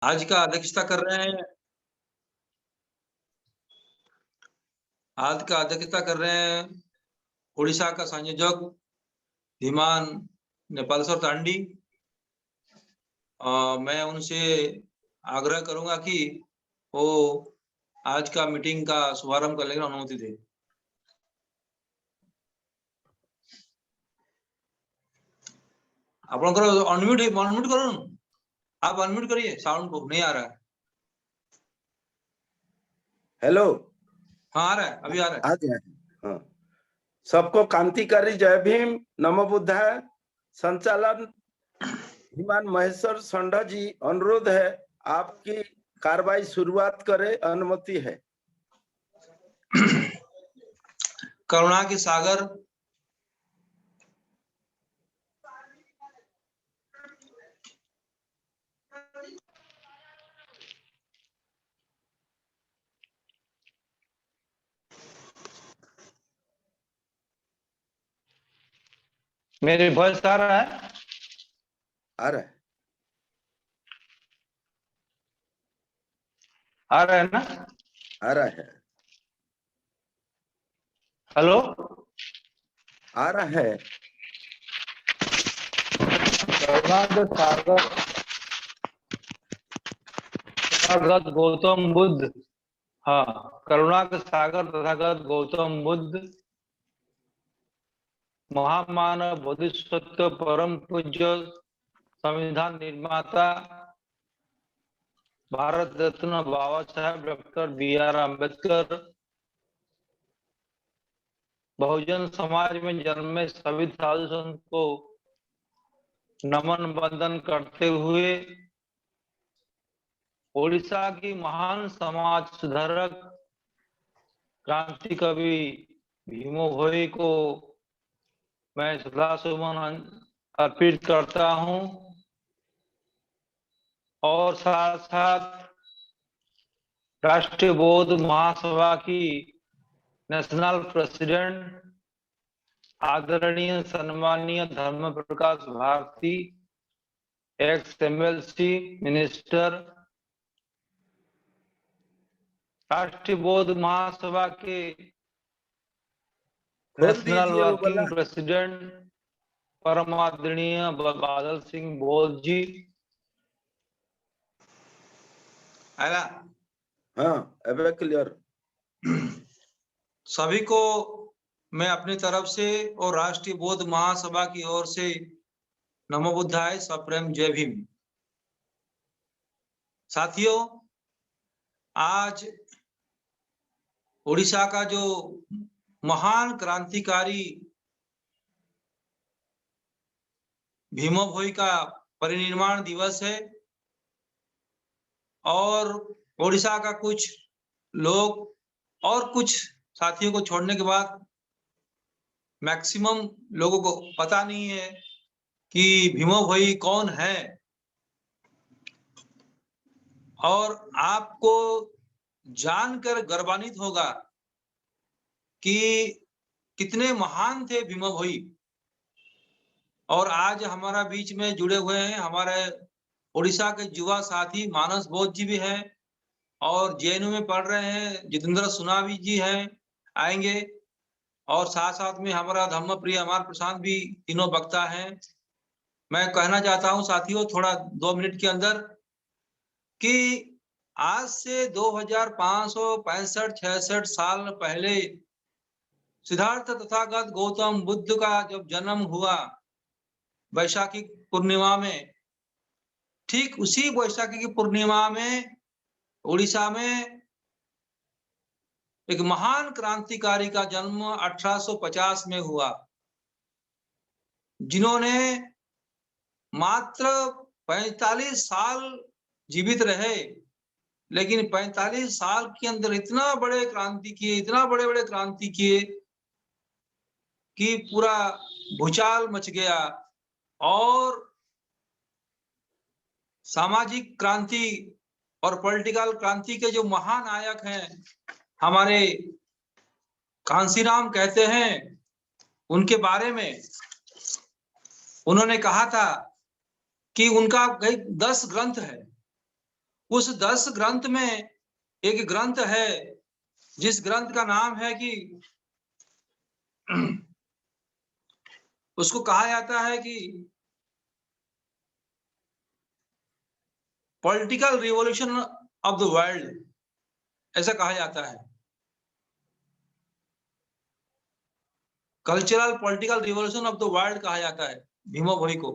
आज का अध्यक्षता कर रहे हैं आज का अध्यक्षता कर रहे हैं उड़ीसा का संयोजक धीमान नेपालसर तांडी। मैं उनसे आग्रह करूंगा कि वो आज का मीटिंग का शुभारंभ करने की अनुमति दे। आप अनम्यूट करो, आप अनम्यूट करिए, साउंड को नहीं आ रहा है। हेलो। हाँ, आ रहा है, अभी आ रहा है। आ गया। हाँ, सबको क्रांतिकारी जय भीम, नमो बुद्धाय। संचालन धीमान महेश्वर संडा जी, अनुरोध है आपकी कार्रवाई शुरुआत करे, अनुमति है। करुणा के सागर मेरे वॉइस आ रहा है? आ रहा है, आ रहा है ना? आ रहा है, हेलो, आ रहा है। तथागत गौतम बुद्ध, हाँ, करुणा के सागर तथागत गौतम बुद्ध, महामानव बोधिसत्व परम पूज्य संविधान निर्माता भारत रत्न बाबा साहेब डॉक्टर बी.आर. अम्बेडकर, बहुजन समाज में जन्मे सभी साधु संत को नमन वंदन करते हुए ओडिशा की महान समाज सुधारक क्रांति कवि भीमो भोई को मैं श्रद्धासुमन अर्पित करता हूं और साथ साथ राष्ट्रीय बौद्ध महासभा की नेशनल प्रेसिडेंट आदरणीय सम्मानीय धर्म प्रकाश भारती, एक्स एमएलसी मिनिस्टर, राष्ट्रीय बौद्ध महासभा के नेशनल वर्किंग प्रेसिडेंट परम आदरणीय बादल सिंह बोध जी। आया? हाँ, अब क्लियर। सभी को मैं अपनी तरफ से और राष्ट्रीय बौद्ध महासभा की ओर से नमो बुद्धाय, सप्रेम जय भीम। साथियों, आज उड़ीसा का जो महान क्रांतिकारी भीमो भोई का परिनिर्वाण दिवस है और उड़ीसा का कुछ लोग और कुछ साथियों को छोड़ने के बाद मैक्सिमम लोगों को पता नहीं है कि भीमो भोई कौन है। और आपको जानकर गर्वान्वित होगा कि कितने महान थे भीमो भोई। और आज हमारा बीच में जुड़े हुए हैं हमारे उड़ीसा के युवा साथी मानस बोध जी भी हैं और जेएनयू में पढ़ रहे हैं जितेंद्र सुनावी जी हैं, आएंगे। और साथ साथ में हमारा धम्म प्रिय अमर प्रशांत भी, तीनों वक्ता हैं। मैं कहना चाहता हूं साथियों, थोड़ा 2 मिनट के अंदर, कि आज से 2565-66 साल पहले सिद्धार्थ तथागत गौतम बुद्ध का जब जन्म हुआ वैशाखी पूर्णिमा में, ठीक उसी वैशाखी की पूर्णिमा में उड़ीसा में एक महान क्रांतिकारी का जन्म 1850 में हुआ, जिन्होंने मात्र 45 साल जीवित रहे, लेकिन 45 साल के अंदर इतना बड़े क्रांति किए, इतना बड़े क्रांति किए कि पूरा भूचाल मच गया। और सामाजिक क्रांति और पॉलिटिकल क्रांति के जो महान नायक हैं हमारे कांसीराम कहते हैं, उनके बारे में उन्होंने कहा था कि उनका 10 ग्रंथ है उस 10 ग्रंथ में एक ग्रंथ है जिस ग्रंथ का नाम है कि उसको कहा जाता है कि political revolution of the world, ऐसा कहा जाता है। Cultural political revolution of the world कहा जाता है भीमा भोई को।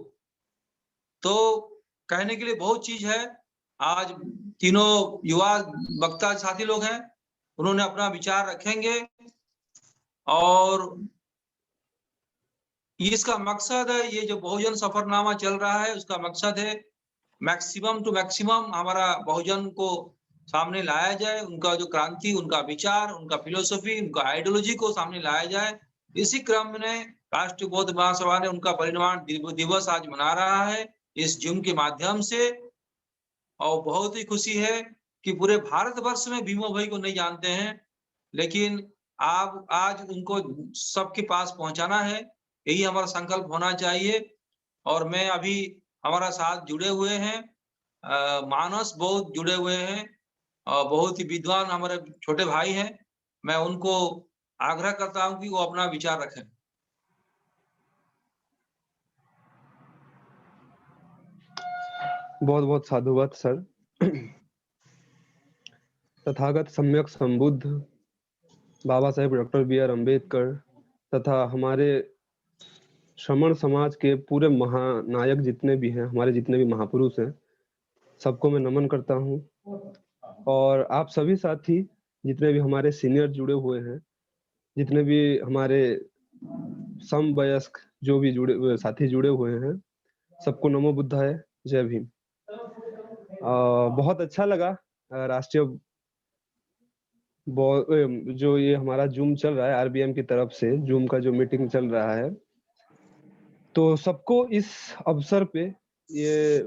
तो कहने के लिए बहुत चीज है। आज तीनों युवा वक्ता साथी लोग हैं, उन्होंने अपना विचार रखेंगे और इसका मकसद है, ये जो बहुजन सफरनामा चल रहा है उसका मकसद है मैक्सिमम टू मैक्सिमम हमारा बहुजन को सामने लाया जाए, उनका जो क्रांति, उनका विचार, उनका फिलोसफी, उनका आइडियोलॉजी को सामने लाया जाए। इसी क्रम में राष्ट्रीय बौद्ध महासभा ने उनका परिनिर्वाण दिवस आज मना रहा है इस जूम के माध्यम से। और बहुत ही खुशी है कि पूरे भारतवर्ष में भीमा भोई को नहीं जानते हैं, लेकिन आप आज उनको सबके पास पहुंचाना है, यही हमारा संकल्प होना चाहिए। और मैं अभी हमारा साथ जुड़े हुए हैं मानस बहुत जुड़े हुए हैं और बहुत ही विद्वान हमारे छोटे भाई हैं। मैं उनको आग्रह करता हूं कि वो अपना विचार रखें। बहुत बहुत साधुवाद सर। तथागत सम्यक संबुद्ध Baba Saheb doctor B are Ambedkar तथा हमारे श्रमण समाज के पूरे महानायक जितने भी हैं, हमारे जितने भी महापुरुष हैं, सबको मैं नमन करता हूं। और आप सभी साथी जितने भी हमारे सीनियर जुड़े हुए हैं, जितने भी हमारे समवयस्क जो भी साथी जुड़े हुए हैं, सबको नमो बुद्धाय, जय भीम। बहुत अच्छा लगा राष्ट्रीय जो ये हमारा जूम चल रहा है आरबीएम की तरफ से, जूम का जो मीटिंग चल रहा है, तो सबको इस अवसर पे ये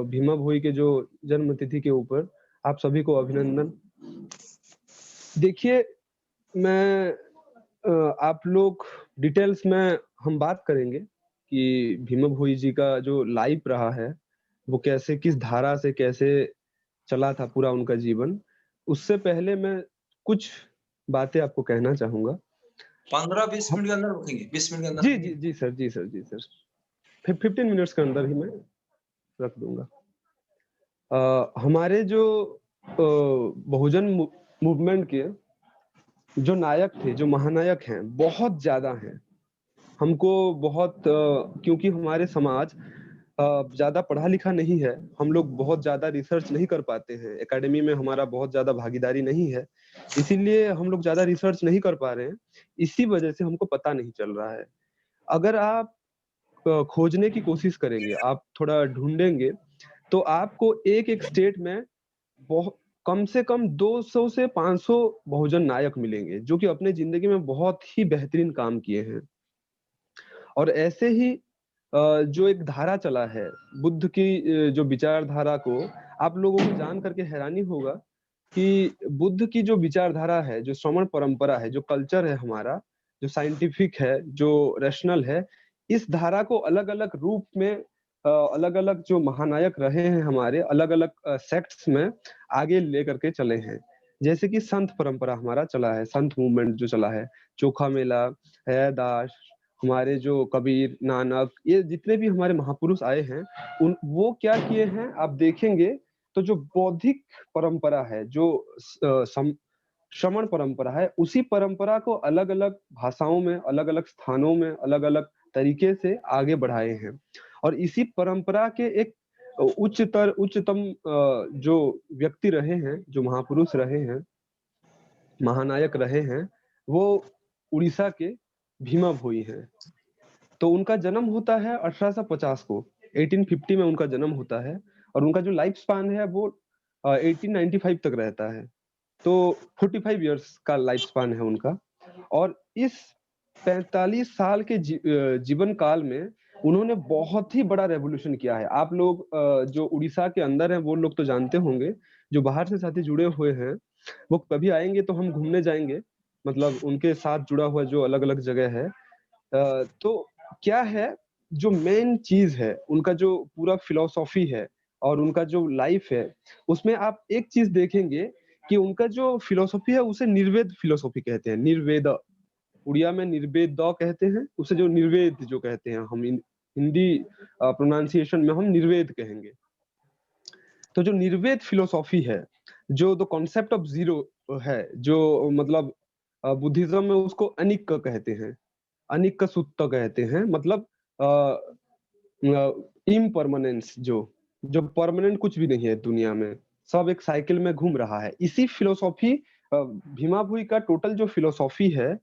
भीमा भोई के जो जन्म तिथि के ऊपर आप सभी को अभिनंदन। देखिए, मैं आप लोग डिटेल्स में हम बात करेंगे कि भीमा भोई जी का जो लाइफ रहा है वो कैसे, किस धारा से कैसे चला था पूरा उनका जीवन। उससे पहले मैं कुछ बातें आपको कहना चाहूंगा। 15-20 मिनट के अंदर रखेंगे, 20 मिनट के अंदर। जी जी जी सर, जी सर, जी सर, 15 मिनट्स के अंदर ही मैं रख दूंगा। हमारे जो बहुजन मूवमेंट के जो नायक थे, जो महानायक हैं, बहुत ज्यादा हैं। हमको बहुत क्योंकि हमारे समाज ज्यादा पढ़ा लिखा नहीं है, हम लोग बहुत ज्यादा रिसर्च नहीं कर पाते हैं, एकेडमी में हमारा बहुत ज्यादा भागीदारी नहीं है, इसीलिए हम लोग ज्यादा रिसर्च नहीं कर पा रहे हैं। इसी वजह से हमको पता नहीं चल रहा है। अगर आप खोजने की कोशिश करेंगे, आप थोड़ा ढूंढेंगे, तो आपको एक एक स्टेट में बहुत कम से कम 200 से 500 बहुजन नायक मिलेंगे जो कि अपने जिंदगी में बहुत ही बेहतरीन काम किए हैं। और ऐसे ही जो एक धारा चला है बुद्ध की, जो विचारधारा को आप लोगों को जान करके हैरानी होगा कि बुद्ध की जो विचारधारा है, जो श्रमण परंपरा है, जो कल्चर है हमारा, जो साइंटिफिक है, जो रैशनल है, इस धारा को अलग अलग रूप में अलग अलग जो महानायक रहे हैं हमारे अलग अलग सेक्ट्स में आगे लेकर के चले हैं। जैसे कि संत परंपरा हमारा चला है, संत मूवमेंट जो चला है, चोखा मेला, हैदास, हमारे जो कबीर, नानक, ये जितने भी हमारे महापुरुष आए हैं, वो क्या किए हैं आप देखेंगे तो जो बौद्धिक परंपरा है, जो श्रमण परंपरा है, उसी परंपरा को अलग अलग भाषाओं में, अलग अलग स्थानों में, अलग अलग तरीके से आगे बढ़ाए हैं। और इसी परंपरा के एक उच्चतम जो व्यक्ति रहे हैं, जो महापुरुष रहे हैं, महानायक रहे हैं, वो उड़ीसा के भीमा भोई हैं। तो उनका जन्म होता है 1850 को, 1850 में उनका जन्म होता है, और उनका जो लाइफ स्पान है वो 1895 तक रहता है। तो 45 इयर्स का लाइफ स्पान है उनका। और इस 45 साल के जीवन काल में उन्होंने बहुत ही बड़ा रेवोल्यूशन किया है। आप लोग जो उड़ीसा के अंदर हैं वो लोग तो जानते होंगे, जो बाहर से साथी जुड़े हुए हैं वो कभी आएंगे तो हम घूमने जाएंगे, मतलब उनके साथ जुड़ा हुआ जो अलग अलग जगह है। तो क्या है जो मेन चीज है, उनका जो पूरा फिलॉसफी है और उनका जो लाइफ है, उसमें आप एक चीज देखेंगे कि उनका जो फिलोसॉफी है उसे निर्वेद फिलोसॉफी कहते हैं। निर्वेद, उड़िया में निर्वेद कहते हैं, उसे जो निर्वेद जो कहते हैं, हम हिंदी प्रोनाउंसिएशन में हम निर्वेद कहेंगे। तो जो निर्वेद फिलोसॉफी है, जो द कॉन्सेप्ट ऑफ जीरो है, जो मतलब बुद्धिज्म में उसको अनिक कहते हैं, अनिक सुत्त कहते हैं, मतलब इम्परमानेंस, जो परमानेंट कुछ भी नहीं है दुनिया में, सब एक साइकिल में घूम रहा है। इसी फिलोसॉफी भीमा भोई का टोटल जो फिलोसॉफी है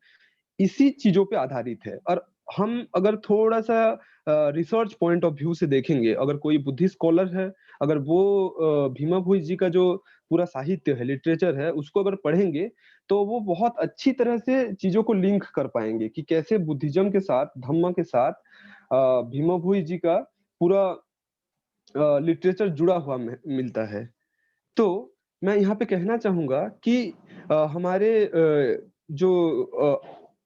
इसी चीजों पे आधारित है। और हम अगर थोड़ा सा रिसर्च पॉइंट ऑफ व्यू से देखेंगे, अगर कोई बुद्धिस्ट स्कॉलर है, अगर वो भीमा भोई जी का जो पूरा साहित्य है, लिटरेचर है, उसको अगर पढ़ेंगे तो वो बहुत अच्छी तरह से चीजों को लिंक कर पाएंगे कि कैसे बुद्धिज्म के साथ, धम्म के साथ भीमा भोई जी का पूरा लिटरेचर जुड़ा हुआ मिलता है। तो मैं यहाँ पे कहना चाहूंगा कि हमारे जो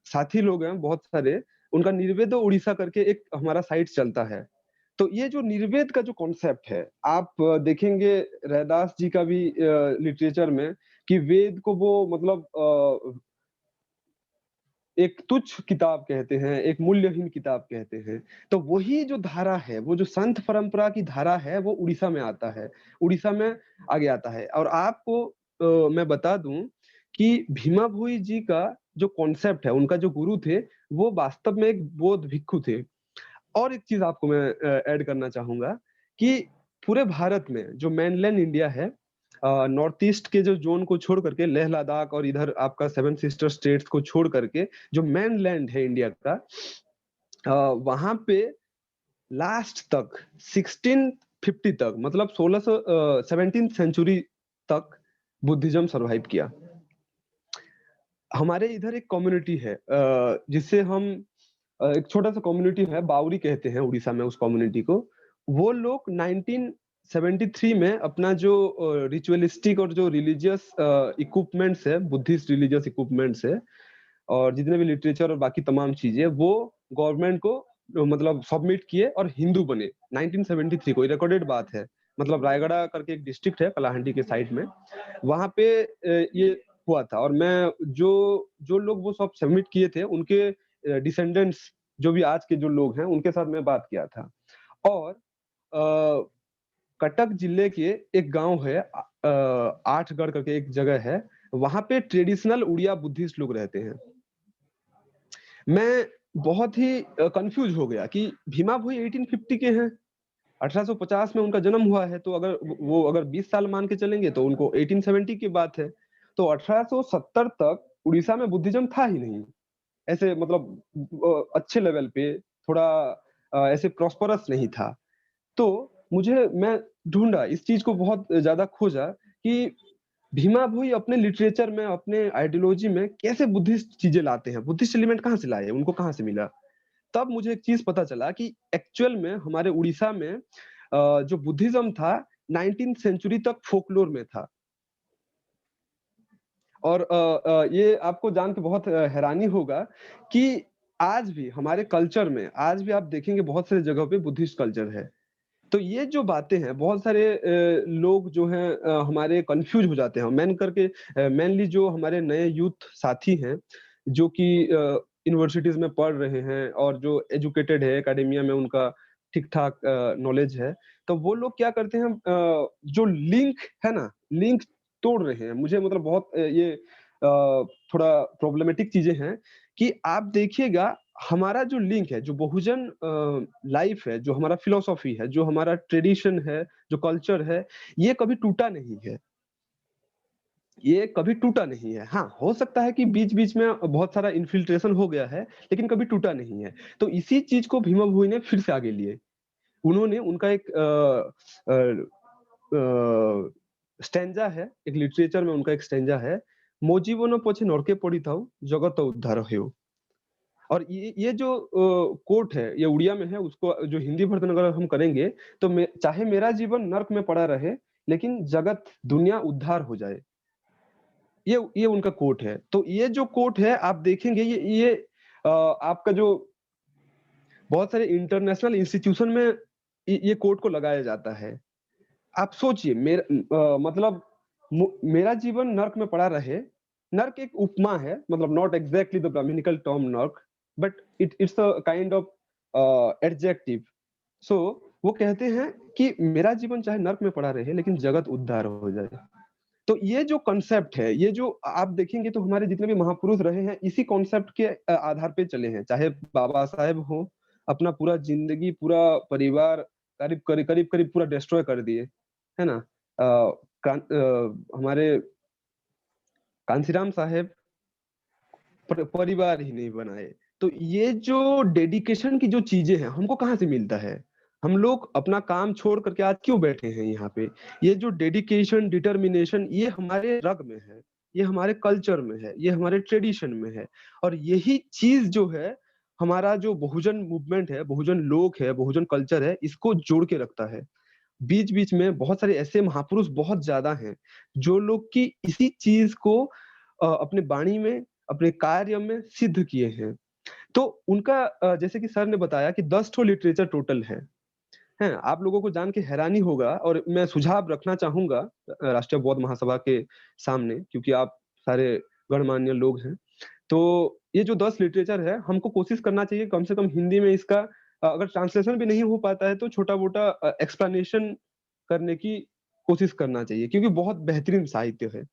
साथी लोग हैं बहुत सारे, उनका निर्वेद उड़ीसा करके एक हमारा साइट चलता है। तो ये जो निर्वेद का जो कॉन्सेप्ट है, आप देखेंगे रैदास जी का भी लिटरेचर में कि वेद को वो मतलब एक तुच्छ किताब कहते हैं, एक मूल्यहीन किताब कहते हैं। तो वही जो धारा है, वो जो संत परंपरा की धारा है, वो उड़ीसा में आता है, उड़ीसा में आगे आता है। और आपको मैं बता दूं कि भीमा भोई जी का जो कॉन्सेप्ट है, उनका जो गुरु थे, वो वास्तव में एक बौद्ध भिक्षु थे। और एक चीज आपको मैं ऐड करना चाहूंगा कि पूरे भारत में जो मेनलैंड इंडिया है, नॉर्थ ईस्ट के जो जोन को छोड़ करके, लेह लद्दाख और इधर आपका सेवन सिस्टर स्टेट्स को छोड़ करके जो मेनलैंड है इंडिया का, वहां पे लास्ट तक 1650 तक, मतलब 17th सेंचुरी तक बुद्धिज्म सरवाइव किया। हमारे इधर एक कम्युनिटी है जिससे हम एक छोटा सा कम्युनिटी है, बाउरी कहते हैं उड़ीसा में उस कम्युनिटी को। वो लोग 1973 में अपना जो रिचुअलिस्टिक और जो रिलीजियस इक्विपमेंट्स है, बुद्धिस्ट रिलीजियस इक्विपमेंट्स है, और जितने भी लिटरेचर और बाकी तमाम चीजें, वो गवर्नमेंट को मतलब सबमिट किए और हिंदू बने। 1973 को, रिकॉर्डेड बात है। मतलब रायगढ़ करके एक डिस्ट्रिक्ट है कलाहंडी के साइड में, वहां पे ये हुआ था। और मैं जो लोग वो सब सबमिट किए थे, उनके डिसेंडेंट्स जो भी आज के जो लोग हैं, उनके साथ मैं बात किया था। और कटक जिले के एक गांव है, आठगढ़ करके एक जगह है, वहां पे ट्रेडिशनल उड़िया बुद्धिस्ट लोग रहते हैं। मैं बहुत ही कंफ्यूज हो गया कि भीमा भोई 1850 के हैं, 1850 में उनका जन्म हुआ है, तो अगर 20 साल मान के चलेंगे तो उनको 1870 की बात है। तो 1870 तक उड़ीसा में बुद्धिज्म था ही नहीं, ऐसे मतलब अच्छे लेवल पे, थोड़ा ऐसे प्रॉस्परस नहीं था। तो मैं ढूंढा इस चीज को, बहुत ज्यादा खोजा कि भीमा भोई अपने लिटरेचर में, अपने आइडियोलॉजी में कैसे बुद्धिस्ट चीजें लाते हैं, बुद्धिस्ट एलिमेंट कहाँ से लाए, उनको कहाँ से मिला। तब मुझे एक चीज पता चला कि एक्चुअल में हमारे उड़ीसा में जो बुद्धिज्म था 19th सेंचुरी तक फोकलोर में था। और ये आपको जान के बहुत हैरानी होगा कि आज भी हमारे कल्चर में, आज भी आप देखेंगे बहुत सारी जगहों पे बुद्धिस्ट कल्चर है। तो ये जो बातें हैं, बहुत सारे लोग जो हैं हमारे कंफ्यूज हो जाते हैं। मेनली जो हमारे नए यूथ साथी हैं, जो कि यूनिवर्सिटीज में पढ़ रहे हैं और जो एजुकेटेड है, एकेडेमिया में उनका ठीक ठाक नॉलेज है, तो वो लोग क्या करते हैं, जो लिंक है ना, लिंक तोड़ रहे हैं। मुझे मतलब बहुत ये थोड़ा प्रॉब्लमेटिक चीजें हैं कि आप देखिएगा, हमारा जो लिंक है, जो बहुजन लाइफ है, जो हमारा फिलोसॉफी है, जो हमारा ट्रेडिशन है, जो कल्चर है, ये कभी टूटा नहीं है, ये कभी टूटा नहीं है। हाँ, हो सकता है कि बीच बीच में बहुत सारा इन्फिल्ट्रेशन हो गया है, लेकिन कभी टूटा नहीं है। तो इसी चीज को भीमा भोई ने फिर से आगे लिए। उन्होंने उनका एक स्टैंजा है, एक लिटरेचर में उनका एक स्टैंजा है, मोजीवनो पोछे नरके पड़ी था जगत उद्धार हो। और ये जो कोट है, ये उड़िया में है, उसको जो हिंदी वर्जन अगर हम करेंगे तो चाहे मेरा जीवन नर्क में पड़ा रहे, लेकिन जगत, दुनिया उद्धार हो जाए। ये उनका कोट है। तो ये जो कोट है आप देखेंगे, ये आपका जो बहुत सारे इंटरनेशनल इंस्टीट्यूशन में ये कोट को लगाया जाता है। आप सोचिए मतलब मेरा जीवन नर्क में पड़ा रहे। नर्क एक उपमा है, मतलब not exactly the brahmanical term narak, but it's a kind of adjective. So वो कहते हैं कि मेरा जीवन चाहे नर्क में पड़ा रहे लेकिन जगत उद्धार हो जाए। तो ये जो कॉन्सेप्ट है, ये जो आप देखेंगे तो हमारे जितने भी महापुरुष रहे हैं इसी कॉन्सेप्ट के आधार पे चले हैं। चाहे बाबा साहेब हो, अपना पूरा जिंदगी, पूरा परिवार करीब करीब करीब करीब पूरा डिस्ट्रॉय कर दिए, है ना। हमारे कांसीराम साहेब परिवार ही नहीं बनाए। तो ये जो डेडिकेशन की जो चीजें हैं हमको कहाँ से मिलता है? हम लोग अपना काम छोड़ करके आज क्यों बैठे हैं यहाँ पे? ये जो डेडिकेशन, डिटर्मिनेशन, ये हमारे रग में है, ये हमारे कल्चर में है, ये हमारे ट्रेडिशन में है। और यही चीज जो है हमारा जो बहुजन मूवमेंट है, बहुजन लोक है, बहुजन कल्चर है, इसको जोड़ के रखता है। बीच बीच में बहुत सारे ऐसे महापुरुष बहुत ज्यादा हैं जो लोग की इसी चीज को अपने वाणी में, अपने कार्य में सिद्ध किए हैं। तो उनका जैसे कि सर ने बताया कि 10 ठो लिटरेचर टोटल है। आप लोगों को जान के हैरानी होगा और मैं सुझाव रखना चाहूंगा राष्ट्रीय बौद्ध महासभा के सामने, क्योंकि आप सारे गणमान्य लोग हैं। तो ये जो 10 लिटरेचर है, हमको कोशिश करना चाहिए कम से कम हिंदी में इसका अगर ट्रांसलेशन भी नहीं हो पाता है तो छोटा मोटा एक्सप्लेनेशन करने की कोशिश करना चाहिए, क्योंकि बहुत बेहतरीन साहित्य है।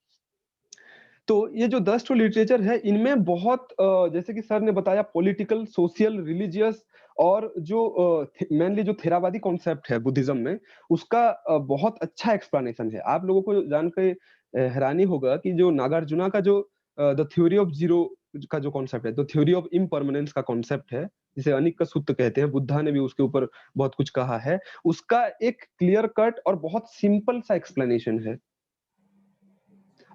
तो ये जो 10 ठो लिटरेचर है, इनमें बहुत जैसे कि सर ने बताया पॉलिटिकल, सोशल, रिलीजियस और जो मेनली जो थेरावादी कॉन्सेप्ट है बुद्धिज्म में, उसका बहुत अच्छा एक्सप्लेनेशन है। आप लोगों को जान के हैरानी होगा कि जो नागार्जुना का जो द थ्योरी ऑफ जीरो का जो कॉन्सेप्ट है, द थ्योरी ऑफ इम्परमानेंस का कॉन्सेप्ट है, जिसे अनिक सूत्र कहते हैं, बुद्धा ने भी उसके ऊपर बहुत कुछ कहा है। उसका एक क्लियर कट और बहुत सिंपल सा एक्सप्लेनेशन है।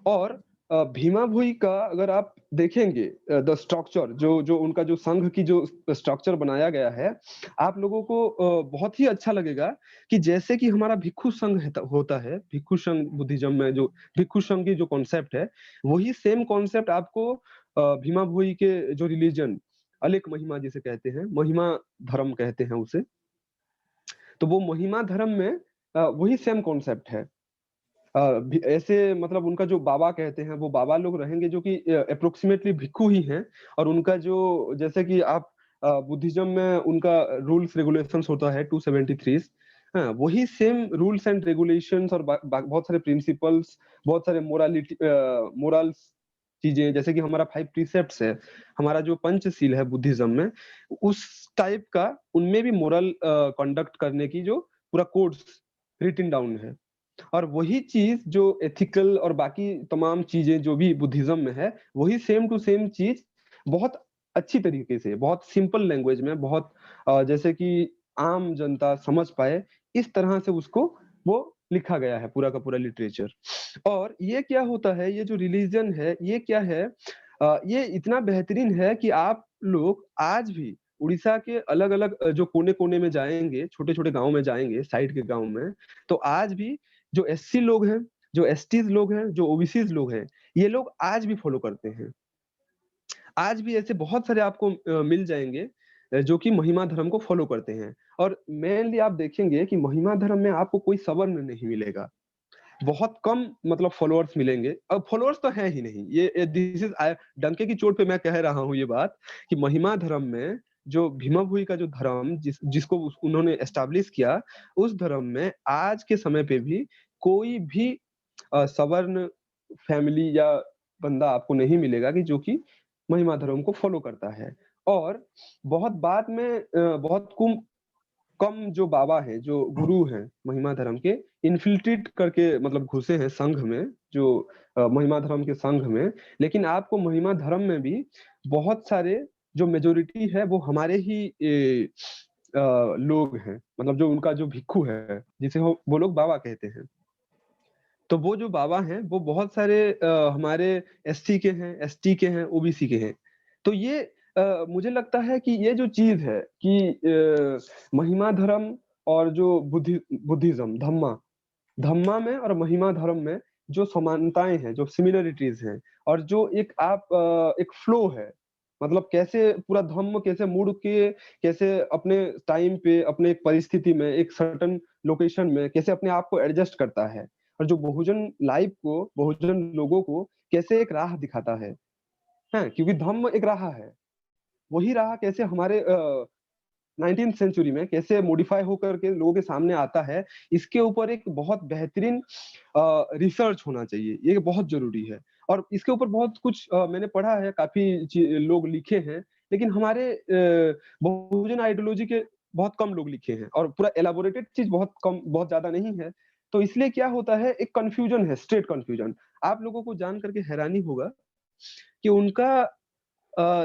और भीमा भोई का अगर आप देखेंगे द स्ट्रक्चर, जो उनका जो संघ की जो स्ट्रक्चर बनाया गया है, आप लोगों को बहुत ही अच्छा लगेगा कि जैसे कि हमारा भिक्षु संघ होता है, भिक्षु संघ बुद्धिज्म में जो भिक्षु संघ की जो कॉन्सेप्ट है, वही सेम कॉन्सेप्ट आपको भीमा भोई के जो रिलीजन, अलेख महिमा जिसे कहते हैं, महिमा धर्म कहते हैं उसे, तो वो महिमा धर्म में वही सेम कॉन्सेप्ट है। ऐसे मतलब उनका जो बाबा कहते हैं, वो बाबा लोग रहेंगे जो कि अप्रोक्सीमेटली भिक्षु ही हैं। और उनका जो जैसे कि आप बुद्धिज्म में उनका रूल्स रेगुलेशंस होता है 273, हाँ, वही सेम रूल्स एंड रेगुलेशंस और बहुत सारे प्रिंसिपल्स, बहुत सारे मोरल्स चीजें, जैसे कि हमारा 5 प्रीसेप्ट्स है, हमारा जो पंचशील है बुद्धिज्म में, उस टाइप का उनमें भी मोरल कंडक्ट करने की जो पूरा कोड्स रिटन डाउन है। और वही चीज जो एथिकल और बाकी तमाम चीजें जो भी बुद्धिज्म में है, वही सेम टू सेम चीज बहुत अच्छी तरीके से, बहुत सिंपल लैंग्वेज में, बहुत जैसे कि आम जनता समझ पाए, इस तरह से उसको वो लिखा गया है पूरा का पूरा लिटरेचर। और ये क्या होता है, ये जो रिलीजन है, ये क्या है, ये इतना बेहतरीन है कि आप लोग आज भी उड़ीसा के अलग अलग जो कोने कोने में जाएंगे, छोटे छोटे गांव में जाएंगे, साइड के गांव में, तो आज भी जो एससी लोग हैं, जो एसटीज लोग हैं, जो ओबीसीज लोग हैं, ये लोग आज भी फॉलो करते हैं। आज भी ऐसे बहुत सारे आपको मिल जाएंगे जो कि महिमा धर्म को फॉलो करते हैं। और मेनली आप देखेंगे कि महिमा धर्म में आपको कोई सवर्ण नहीं मिलेगा, बहुत कम मतलब फॉलोअर्स मिलेंगे। अब फॉलोअर्स तो है ही नहीं, ये दिस इज डंके की चोट पे मैं कह रहा हूँ ये बात, कि महिमा धर्म में जो भीमा भोई का जो धर्म जिसको उन्होंने एस्टैब्लिश किया, उस धर्म में आज के समय पे भी कोई भी सवर्ण फैमिली या बंदा आपको नहीं मिलेगा कि जो कि महिमा धर्म को फॉलो करता है। और बहुत बाद में बहुत कम जो बाबा हैं, जो गुरु हैं महिमा धर्म के, इन्फिल्ट्रेट करके मतलब घुसे हैं संघ में, जो महिमा धर्म के संघ में। लेकिन आपको महिमा धर्म में भी बहुत सारे जो मेजोरिटी है वो हमारे ही लोग हैं, मतलब जो उनका जो भिक्षु है, जिसे वो लोग बाबा कहते हैं। तो वो जो बाबा हैं वो बहुत सारे हमारे एससी के हैं, एसटी के हैं, ओबीसी के हैं। तो ये मुझे लगता है कि ये जो चीज है कि महिमा धर्म और जो बुद्धिज्म, धम्मा में और महिमा धर्म में जो समानताएं हैं, जो सिमिलरिटीज हैं, और जो एक आप एक फ्लो है, मतलब कैसे पूरा धम्म कैसे मुड़ के, कैसे अपने टाइम पे, अपने एक परिस्थिति में, एक सर्टन लोकेशन में कैसे अपने आप को एडजस्ट करता है, और जो बहुजन लाइफ को, बहुजन लोगों को कैसे एक राह दिखाता है, क्योंकि धम्म एक राह है, वही राह कैसे हमारे 19th सेंचुरी में कैसे मॉडिफाई होकर के लोगों के सामने आता है, इसके ऊपर एक बहुत बेहतरीन रिसर्च होना चाहिए, ये बहुत जरूरी है। और इसके ऊपर बहुत कुछ मैंने पढ़ा है, काफी लोग लिखे हैं, लेकिन हमारे बहुजन आइडियोलॉजी के बहुत कम लोग लिखे हैं, और पूरा एलाबोरेटेड चीज बहुत कम, बहुत ज्यादा नहीं है। तो इसलिए क्या होता है, एक कंफ्यूजन है, स्ट्रेट कंफ्यूजन। आप लोगों को जान करके हैरानी होगा कि उनका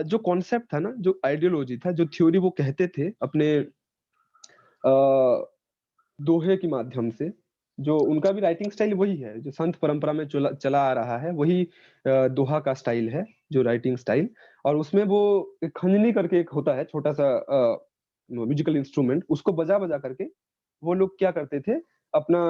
जो कॉन्सेप्ट था ना, जो आइडियोलॉजी था, जो थ्योरी वो कहते थे अपने दोहे के माध्यम से, जो उनका भी राइटिंग स्टाइल वही है जो संत परंपरा में चला आ रहा है, वही दोहा का स्टाइल है, जो राइटिंग स्टाइल। और उसमें वो खंजनी करके एक होता है छोटा सा म्यूजिकल इंस्ट्रूमेंट, उसको बजा बजा करके वो लोग क्या करते थे, अपना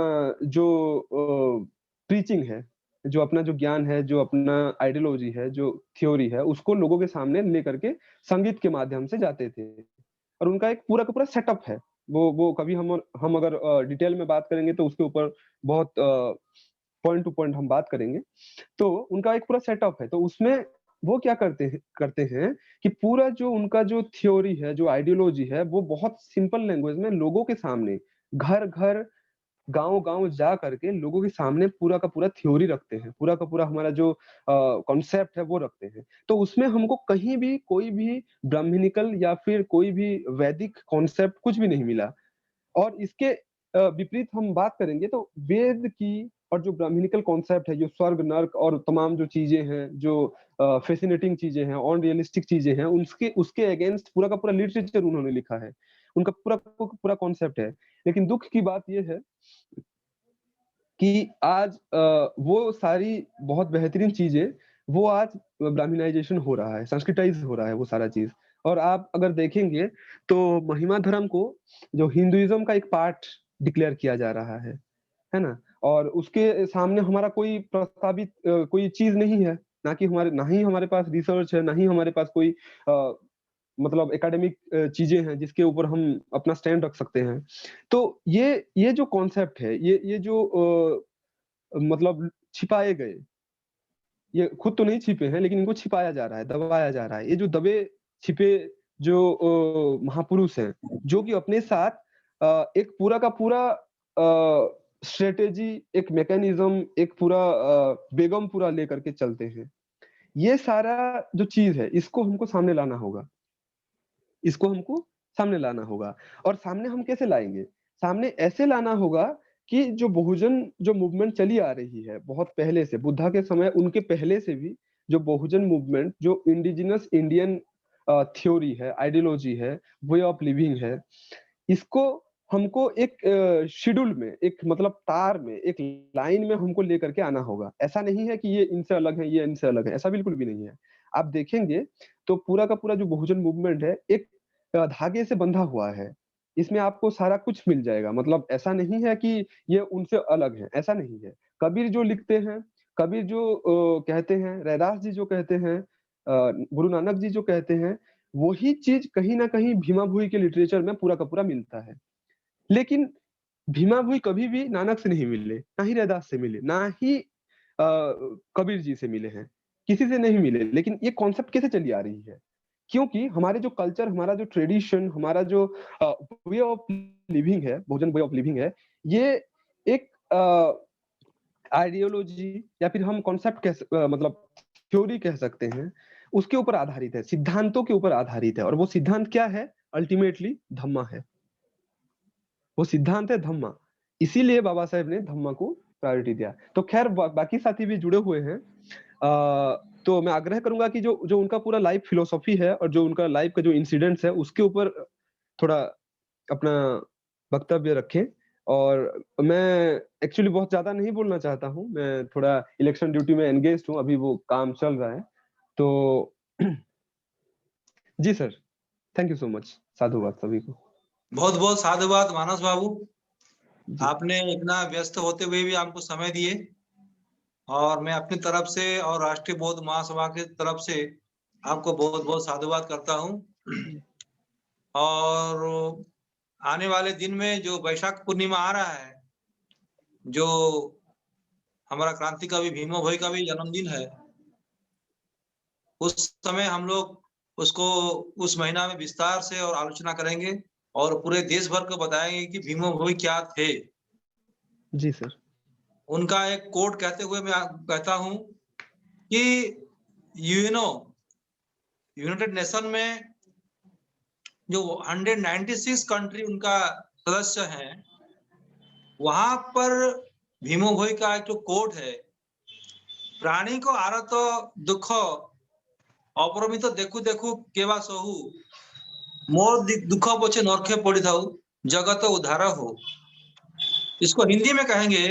जो प्रीचिंग है, जो अपना जो ज्ञान है, जो अपना आइडियोलॉजी है, जो थ्योरी है, उसको लोगों के सामने लेकर के संगीत के माध्यम से जाते थे। और उनका एक पूरा का पूरा सेटअप है, वो कभी हम अगर डिटेल में बात करेंगे तो उसके ऊपर बहुत पॉइंट टू पॉइंट हम बात करेंगे। तो उनका एक पूरा सेटअप है, तो उसमें वो क्या करते हैं कि पूरा जो उनका जो थ्योरी है, जो आइडियोलॉजी है, वो बहुत सिंपल लैंग्वेज में लोगों के सामने, घर घर, गांव गांव जा करके लोगों के सामने पूरा का पूरा थ्योरी रखते हैं, पूरा का पूरा हमारा जो कॉन्सेप्ट है वो रखते हैं। तो उसमें हमको कहीं भी कोई भी ब्राह्मणिकल या फिर कोई भी वैदिक कॉन्सेप्ट कुछ भी नहीं मिला। और इसके विपरीत हम बात करेंगे तो वेद की और जो ब्राह्मणिकल कॉन्सेप्ट है, जो स्वर्ग नर्क और तमाम जो चीजें हैं, जो फैसिनेटिंग चीजें हैं, ऑन रियलिस्टिक चीजें हैं, उसके उसके अगेंस्ट पूरा का पूरा लिटरेचर उन्होंने लिखा है, उनका पूरा पूरा कॉन्सेप्ट है। लेकिन दुख की बात यह है कि आज वो सारी बहुत बेहतरीन चीजें, वो आज ब्राह्मणाइजेशन हो रहा है, संस्कृताइज हो रहा है वो सारा चीज। और आप अगर देखेंगे तो महिमा धर्म को जो हिंदुइज्म का एक पार्ट डिक्लेयर किया जा रहा है ना। और उसके सामने हमारा कोई प्रस्तावित कोई चीज नहीं है, ना ही हमारे पास रिसर्च है, ना ही हमारे पास कोई मतलब एकेडमिक चीजें हैं जिसके ऊपर हम अपना स्टैंड रख सकते हैं। तो ये जो कॉन्सेप्ट है, ये जो मतलब छिपाए गए, ये खुद तो नहीं छिपे हैं, लेकिन इनको छिपाया जा रहा है, दबाया जा रहा है। ये जो दबे छिपे जो महापुरुष हैं, जो कि अपने साथ एक पूरा का पूरा स्ट्रेटेजी, एक मैकेनिज्म, एक पूरा बेगम पूरा लेकर के चलते हैं। ये सारा जो चीज है, इसको हमको सामने लाना होगा, इसको हमको सामने लाना होगा। और सामने हम कैसे लाएंगे? सामने ऐसे लाना होगा कि जो बहुजन जो मूवमेंट चली आ रही है बहुत पहले से, बुद्धा के समय, उनके पहले से भी जो बहुजन मूवमेंट, जो इंडिजिनस इंडियन थ्योरी है, आइडियोलॉजी है, वे ऑफ लिविंग है, इसको हमको एक शेड्यूल में, एक मतलब तार में, एक लाइन में हमको लेकर के आना होगा। ऐसा नहीं है कि ये इनसे अलग है, ये इनसे अलग है, ऐसा बिल्कुल भी नहीं है। आप देखेंगे तो पूरा का पूरा जो बहुजन मूवमेंट है, एक धागे से बंधा हुआ है, इसमें आपको सारा कुछ मिल जाएगा। मतलब ऐसा नहीं है कि ये उनसे अलग है, ऐसा नहीं है। कबीर जो लिखते हैं, कबीर जो कहते हैं, रैदास जी जो कहते हैं, गुरु नानक जी जो कहते हैं, वही चीज कहीं ना कहीं भीमा भोई के लिटरेचर में पूरा का पूरा मिलता है। लेकिन भीमा भोई कभी भी नानक से नहीं मिले, ना ही रैदास से मिले, ना ही कबीर जी से मिले हैं, किसी से नहीं मिले। लेकिन ये कॉन्सेप्ट कैसे चली आ रही है? क्योंकि हमारे जो कल्चर, हमारा जो ट्रेडिशन, हमारा जो वे ऑफ लिविंग है, बहुजन वे ऑफ लिविंग है, ये एक आइडियोलॉजी या फिर हम कॉन्सेप्ट मतलब थ्योरी कह सकते हैं, उसके ऊपर आधारित है, सिद्धांतों के ऊपर आधारित है। और वो सिद्धांत क्या है? अल्टीमेटली धम्मा है, वो सिद्धांत है धम्मा। इसीलिए बाबा साहेब ने धम्मा को प्रायोरिटी दिया। तो खैर बाकी साथी भी जुड़े हुए हैं, तो मैं आग्रह करूंगा कि जो जो उनका पूरा लाइफ फिलोसॉफी है और जो उनका लाइफ का जो इंसिडेंट्स है, उसके ऊपर थोड़ा अपना वक्तव्य रखें। और मैं एक्चुअली बहुत ज्यादा नहीं बोलना चाहता हूं, मैं थोड़ा इलेक्शन ड्यूटी में एंगेज हूं, अभी वो काम चल रहा है। तो जी sir, thank you so much, साधुवाद सभी को। बहुत बहुत साधुवाद मानस बाबू, जी। आपने इतना व्यस्त होते हुए भी हमको समय दिए। और मैं अपनी तरफ से और राष्ट्रीय बौद्ध महासभा की तरफ से आपको बहुत बहुत साधुवाद करता हूँ। और आने वाले दिन में जो वैशाख पूर्णिमा आ रहा है, जो हमारा क्रांति कवि भीमो भोई का भी जन्मदिन है, उस समय हम लोग उसको उस महीना में विस्तार से और आलोचना करेंगे और पूरे देश भर को बताएंगे कि भीमो भोई क्या थे। जी सर। उनका एक कोट कहते हुए मैं कहता हूं कि यूएनओ यूनाइटेड नेशन में जो 196 कंट्री उनका सदस्य हैं, वहां पर भीमो भोई का एक जो कोट है, प्राणी को आरत दुख अपरमित देखु देखु केवा सहु, मोर दुख पछे नरखे पड़ी थाऊ जगत उद्धार हो। इसको हिंदी में कहेंगे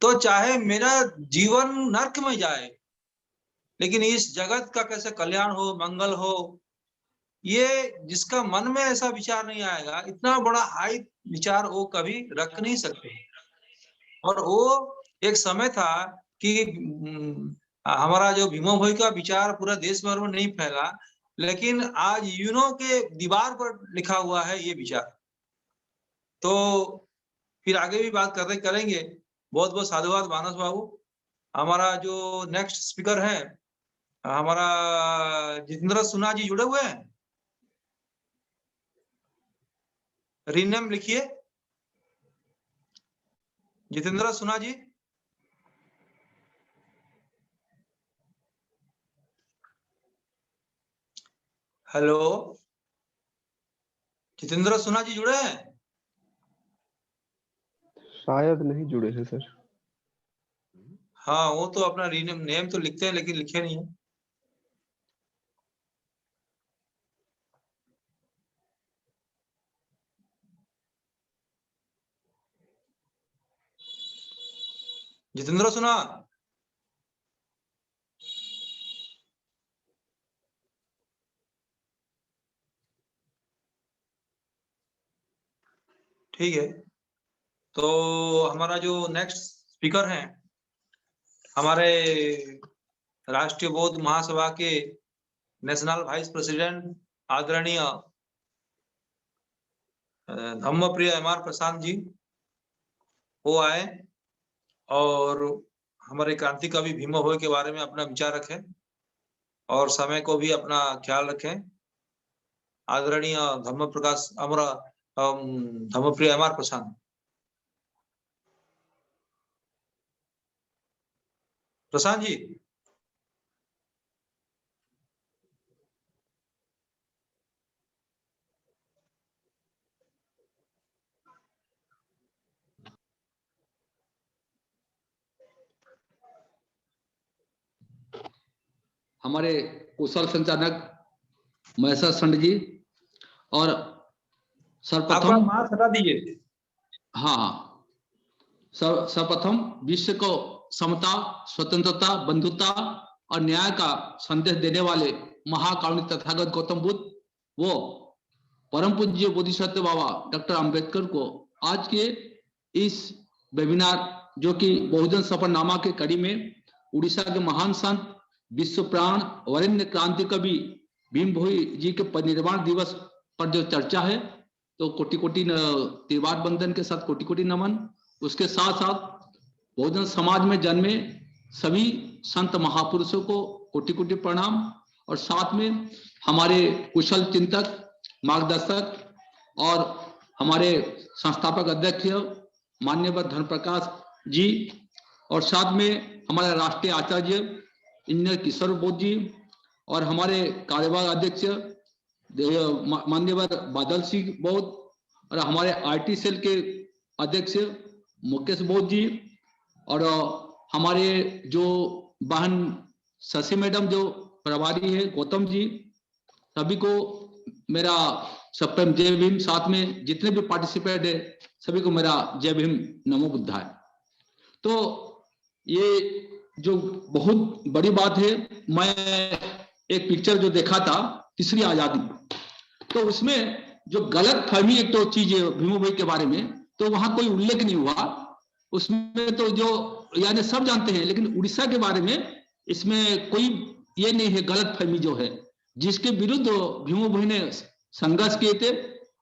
तो चाहे मेरा जीवन नर्क में जाए, लेकिन इस जगत का कैसे कल्याण हो, मंगल हो, ये जिसका मन में ऐसा विचार नहीं आएगा, इतना बड़ा हाई विचार वो कभी रख नहीं सकते। और वो एक समय था कि हमारा जो भीमो भोई का विचार पूरा देश भर में नहीं फैला, लेकिन आज यूनो के दीवार पर लिखा हुआ है ये विचार। तो फिर आगे भी बात करेंगे। बहुत बहुत साधुवाद मानस बाबू। हमारा जो नेक्स्ट स्पीकर है, हमारा जितेंद्र सुना जी जुड़े हुए हैं, रीनेम लिखिए, जितेंद्र सुना जी। हेलो, जितेंद्र सुना जी जुड़े हैं? शायद नहीं जुड़े हैं सर। हाँ, वो तो अपना रीनेम नेम तो लिखते हैं लेकिन लिखे नहीं है। जितेंद्र सुना? ठीक है, तो हमारा जो नेक्स्ट स्पीकर हैं, हमारे राष्ट्रीय बौद्ध महासभा के नेशनल वाइस प्रेसिडेंट आदरणीय धम्मप्रिय एमआर प्रशांत जी, वो आए और हमारे क्रांति कवि भीमो भोई के बारे में अपना विचार रखें और समय को भी अपना ख्याल रखें। आदरणीय धम्मप्रिय एमआर प्रशांत। प्रशांत जी। हमारे कुशल संचालक महेश्वर संड जी और सर्वप्रथम मास्क हटा दीजिए। हाँ, सर्वप्रथम विश्व को समता, स्वतंत्रता, बंधुता और न्याय का संदेश देने वाले महाकारुणिक तथागत गौतम बुद्ध, वो परम पूज्य बोधिसत्व बाबा डॉक्टर अंबेडकर को आज के इस वेबिनार जो कि बहुजन सफरनामा के कड़ी में उड़ीसा के महान संत विश्व प्राण वरेण्य क्रांति कवि भीम भोई जी के परिनिर्वाण दिवस पर जो चर्चा है, तो कोटि कोटि त्रिवार बंधन के साथ कोटि कोटि नमन। उसके साथ साथ बहुजन समाज में जन्मे सभी संत महापुरुषों को कोटि कोटि प्रणाम और साथ में हमारे कुशल चिंतक, मार्गदर्शक और हमारे संस्थापक अध्यक्ष मान्यवर धर्म प्रकाश जी और साथ में हमारे राष्ट्रीय आचार्य इंजीनियर किशोर बोध जी और हमारे कार्यवाहक अध्यक्ष मान्यवर बादल सिंह बोध और हमारे आईटी सेल के अध्यक्ष मुकेश बोध जी और हमारे जो बहन शशि मैडम जो प्रभारी है गौतम जी, सभी को मेरा सप्तम जय भीम। साथ में जितने भी पार्टिसिपेट है सभी को मेरा जय भीम, नमो बुद्धाय। तो ये जो बहुत बड़ी बात है, मैं एक पिक्चर जो देखा था तीसरी आजादी, तो उसमें जो गलत फहमी एक तो चीज है भीमो भोई के बारे में, तो वहां कोई उल्लेख नहीं हुआ उसमें। तो जो यानी सब जानते हैं, लेकिन उड़ीसा के बारे में इसमें कोई ये नहीं है गलत फहमी जो है, जिसके विरुद्ध भीमो भोई ने संघर्ष किए थे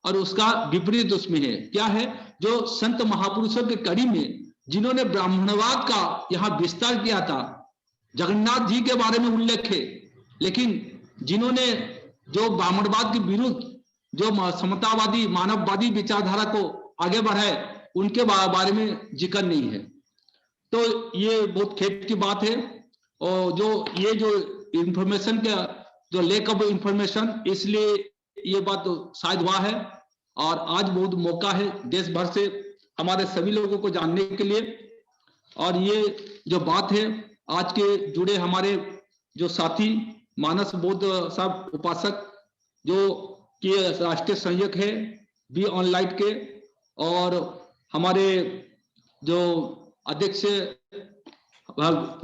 और उसका विपरीत उसमें है। क्या है? जो संत महापुरुषों के कड़ी में जिन्होंने ब्राह्मणवाद का यहाँ विस्तार किया था, जगन्नाथ जी के बारे में उल्लेख है, लेकिन जिन्होंने जो ब्राह्मणवाद के विरुद्ध जो समतावादी मानववादी विचारधारा को आगे बढ़ाए, उनके बारे में जिक्र नहीं है। तो ये बहुत खेद की बात है। और जो इंफॉर्मेशन का जो लैक ऑफ इंफॉर्मेशन, इसलिए ये बात तो शायद हुआ है। और आज बहुत मौका है देश भर से हमारे सभी लोगों को जानने के लिए। और ये जो बात है, आज के जुड़े हमारे जो साथी मानस बौद्ध साहब उपासक जो कि राष्ट्रीय संयोजक है बी ऑनलाइन के, और हमारे जो अध्यक्ष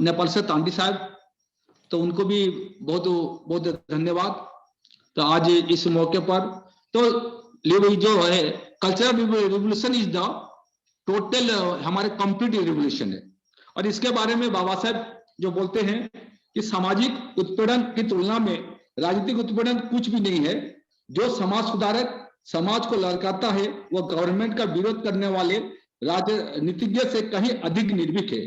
नेपाल से तांडी साहब, तो उनको भी बहुत बहुत धन्यवाद। तो आज इस मौके पर तो जो है cultural revolution is the total हमारे कंप्लीट रिवोल्यूशन है। और इसके बारे में बाबा साहब जो बोलते हैं कि सामाजिक उत्पीड़न की तुलना में राजनीतिक उत्पीड़न कुछ भी नहीं है। जो समाज सुधारक समाज को ललकारता है, वह गवर्नमेंट का विरोध करने वाले राजनीतिज्ञ से कहीं अधिक निर्भीक है।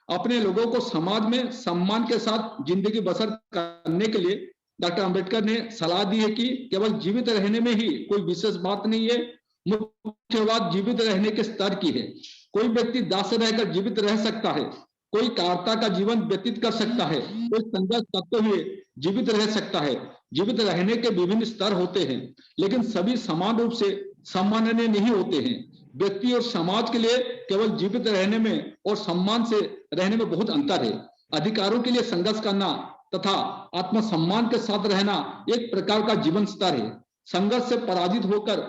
अपने लोगों को समाज में सम्मान के साथ जिंदगी बसर करने के लिए डॉक्टर अंबेडकर ने सलाह दी है कि केवल जीवित रहने में ही कोई विशेष बात नहीं है, मुख्य बात जीवित रहने के स्तर की है। कोई व्यक्ति दास रहकर जीवित रह सकता है, कोई कारता का जीवन व्यतीत कर सकता है, कोई संघर्ष करते हुए जीवित रह सकता है। जीवित रहने के विभिन्न स्तर होते हैं, लेकिन सभी समान रूप से सम्माननीय नहीं होते हैं। व्यक्ति और समाज के लिए केवल जीवित रहने में और सम्मान से रहने में बहुत अंतर है। अधिकारों के लिए संघर्ष करना तथा आत्मसम्मान के साथ रहना एक प्रकार का जीवन स्तर है। संघर्ष से पराजित होकर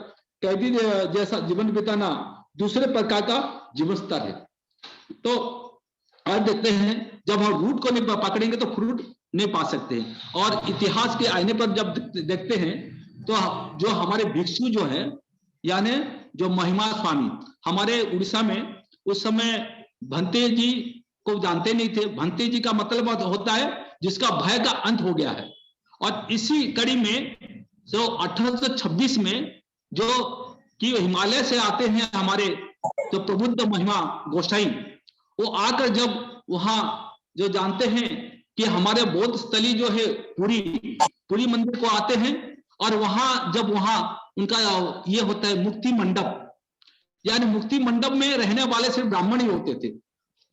कैदी जैसा जीवन बिताना दूसरे प्रकार का जीवन स्तर है। तो आज देखते हैं, जब हम रूट को नहीं पकड़ेंगे तो फ्रूट नहीं पा सकते। और इतिहास के आईने पर जब देखते हैं तो जो हमारे भिक्षु जो है, यानी जो महिमा स्वामी हमारे उड़ीसा में उस समय भंते जी को जानते नहीं थे। भंते जी का मतलब होता है जिसका भय का अंत हो गया है। और इसी कड़ी में जो 1826 में जो कि हिमालय से आते हैं हमारे जो प्रबुद्ध महिमा गोसाई, वो आकर जब वहां जो जानते हैं कि हमारे बौद्ध स्थली जो है पुरी मंदिर को आते हैं, और वहां जब वहां उनका ये होता है मुक्ति मंडप, यानी मुक्ति मंडप में रहने वाले सिर्फ ब्राह्मण ही होते थे।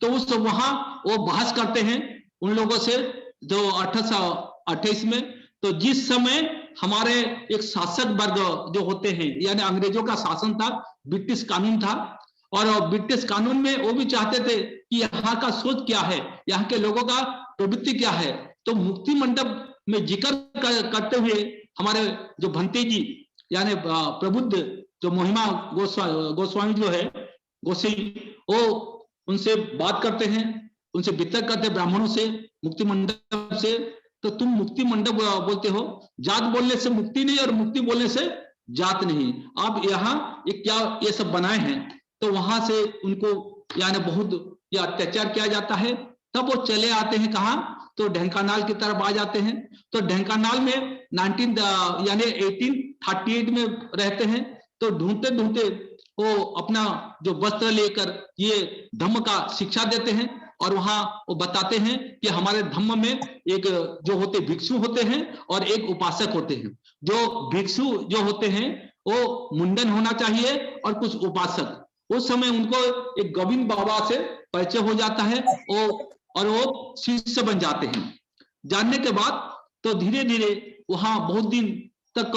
तो उस वहां वो बहस करते हैं उन लोगों से जो 1828 में। तो जिस समय हमारे एक शासक वर्ग जो होते हैं, यानी अंग्रेजों का शासन था, ब्रिटिश कानून था, और ब्रिटिश कानून में वो भी चाहते थे कि यहाँ का सोच क्या है, यहाँ के लोगों का प्रवृत्ति क्या है। तो मुक्ति मंडप में जिक्र करते हुए हमारे जो भंते जी यानी प्रबुद्ध जो महिमा गोस्वामी जो है गोसाई, वो उनसे बात करते हैं, उनसे वितर्क करते हैं ब्राह्मणों से मुक्ति मंडप से। तो तुम मुक्ति मंडप बोलते हो, जात बोलने से मुक्ति नहीं और मुक्ति बोलने से जात नहीं, आप यहाँ क्या ये सब बनाए हैं। तो वहां से उनको यानी बहुत ये अत्याचार किया जाता है। तब वो चले आते हैं कहाँ, तो ढेंकानाल की तरफ आ जाते हैं। तो ढेंकानाल में 1838 में रहते हैं। तो ढूंढते ढूंढते वो अपना जो वस्त्र लेकर ये धम्म का शिक्षा देते हैं, और वहां वो बताते हैं कि हमारे धम्म में एक जो होते भिक्षु होते हैं और एक उपासक होते हैं। जो भिक्षु जो होते हैं वो मुंडन होना चाहिए और कुछ उपासक। उस समय उनको एक गोविंद बाबा से परिचय हो जाता है और वो शिष्य बन जाते हैं। जानने के बाद तो धीरे धीरे वहां बहुत दिन तक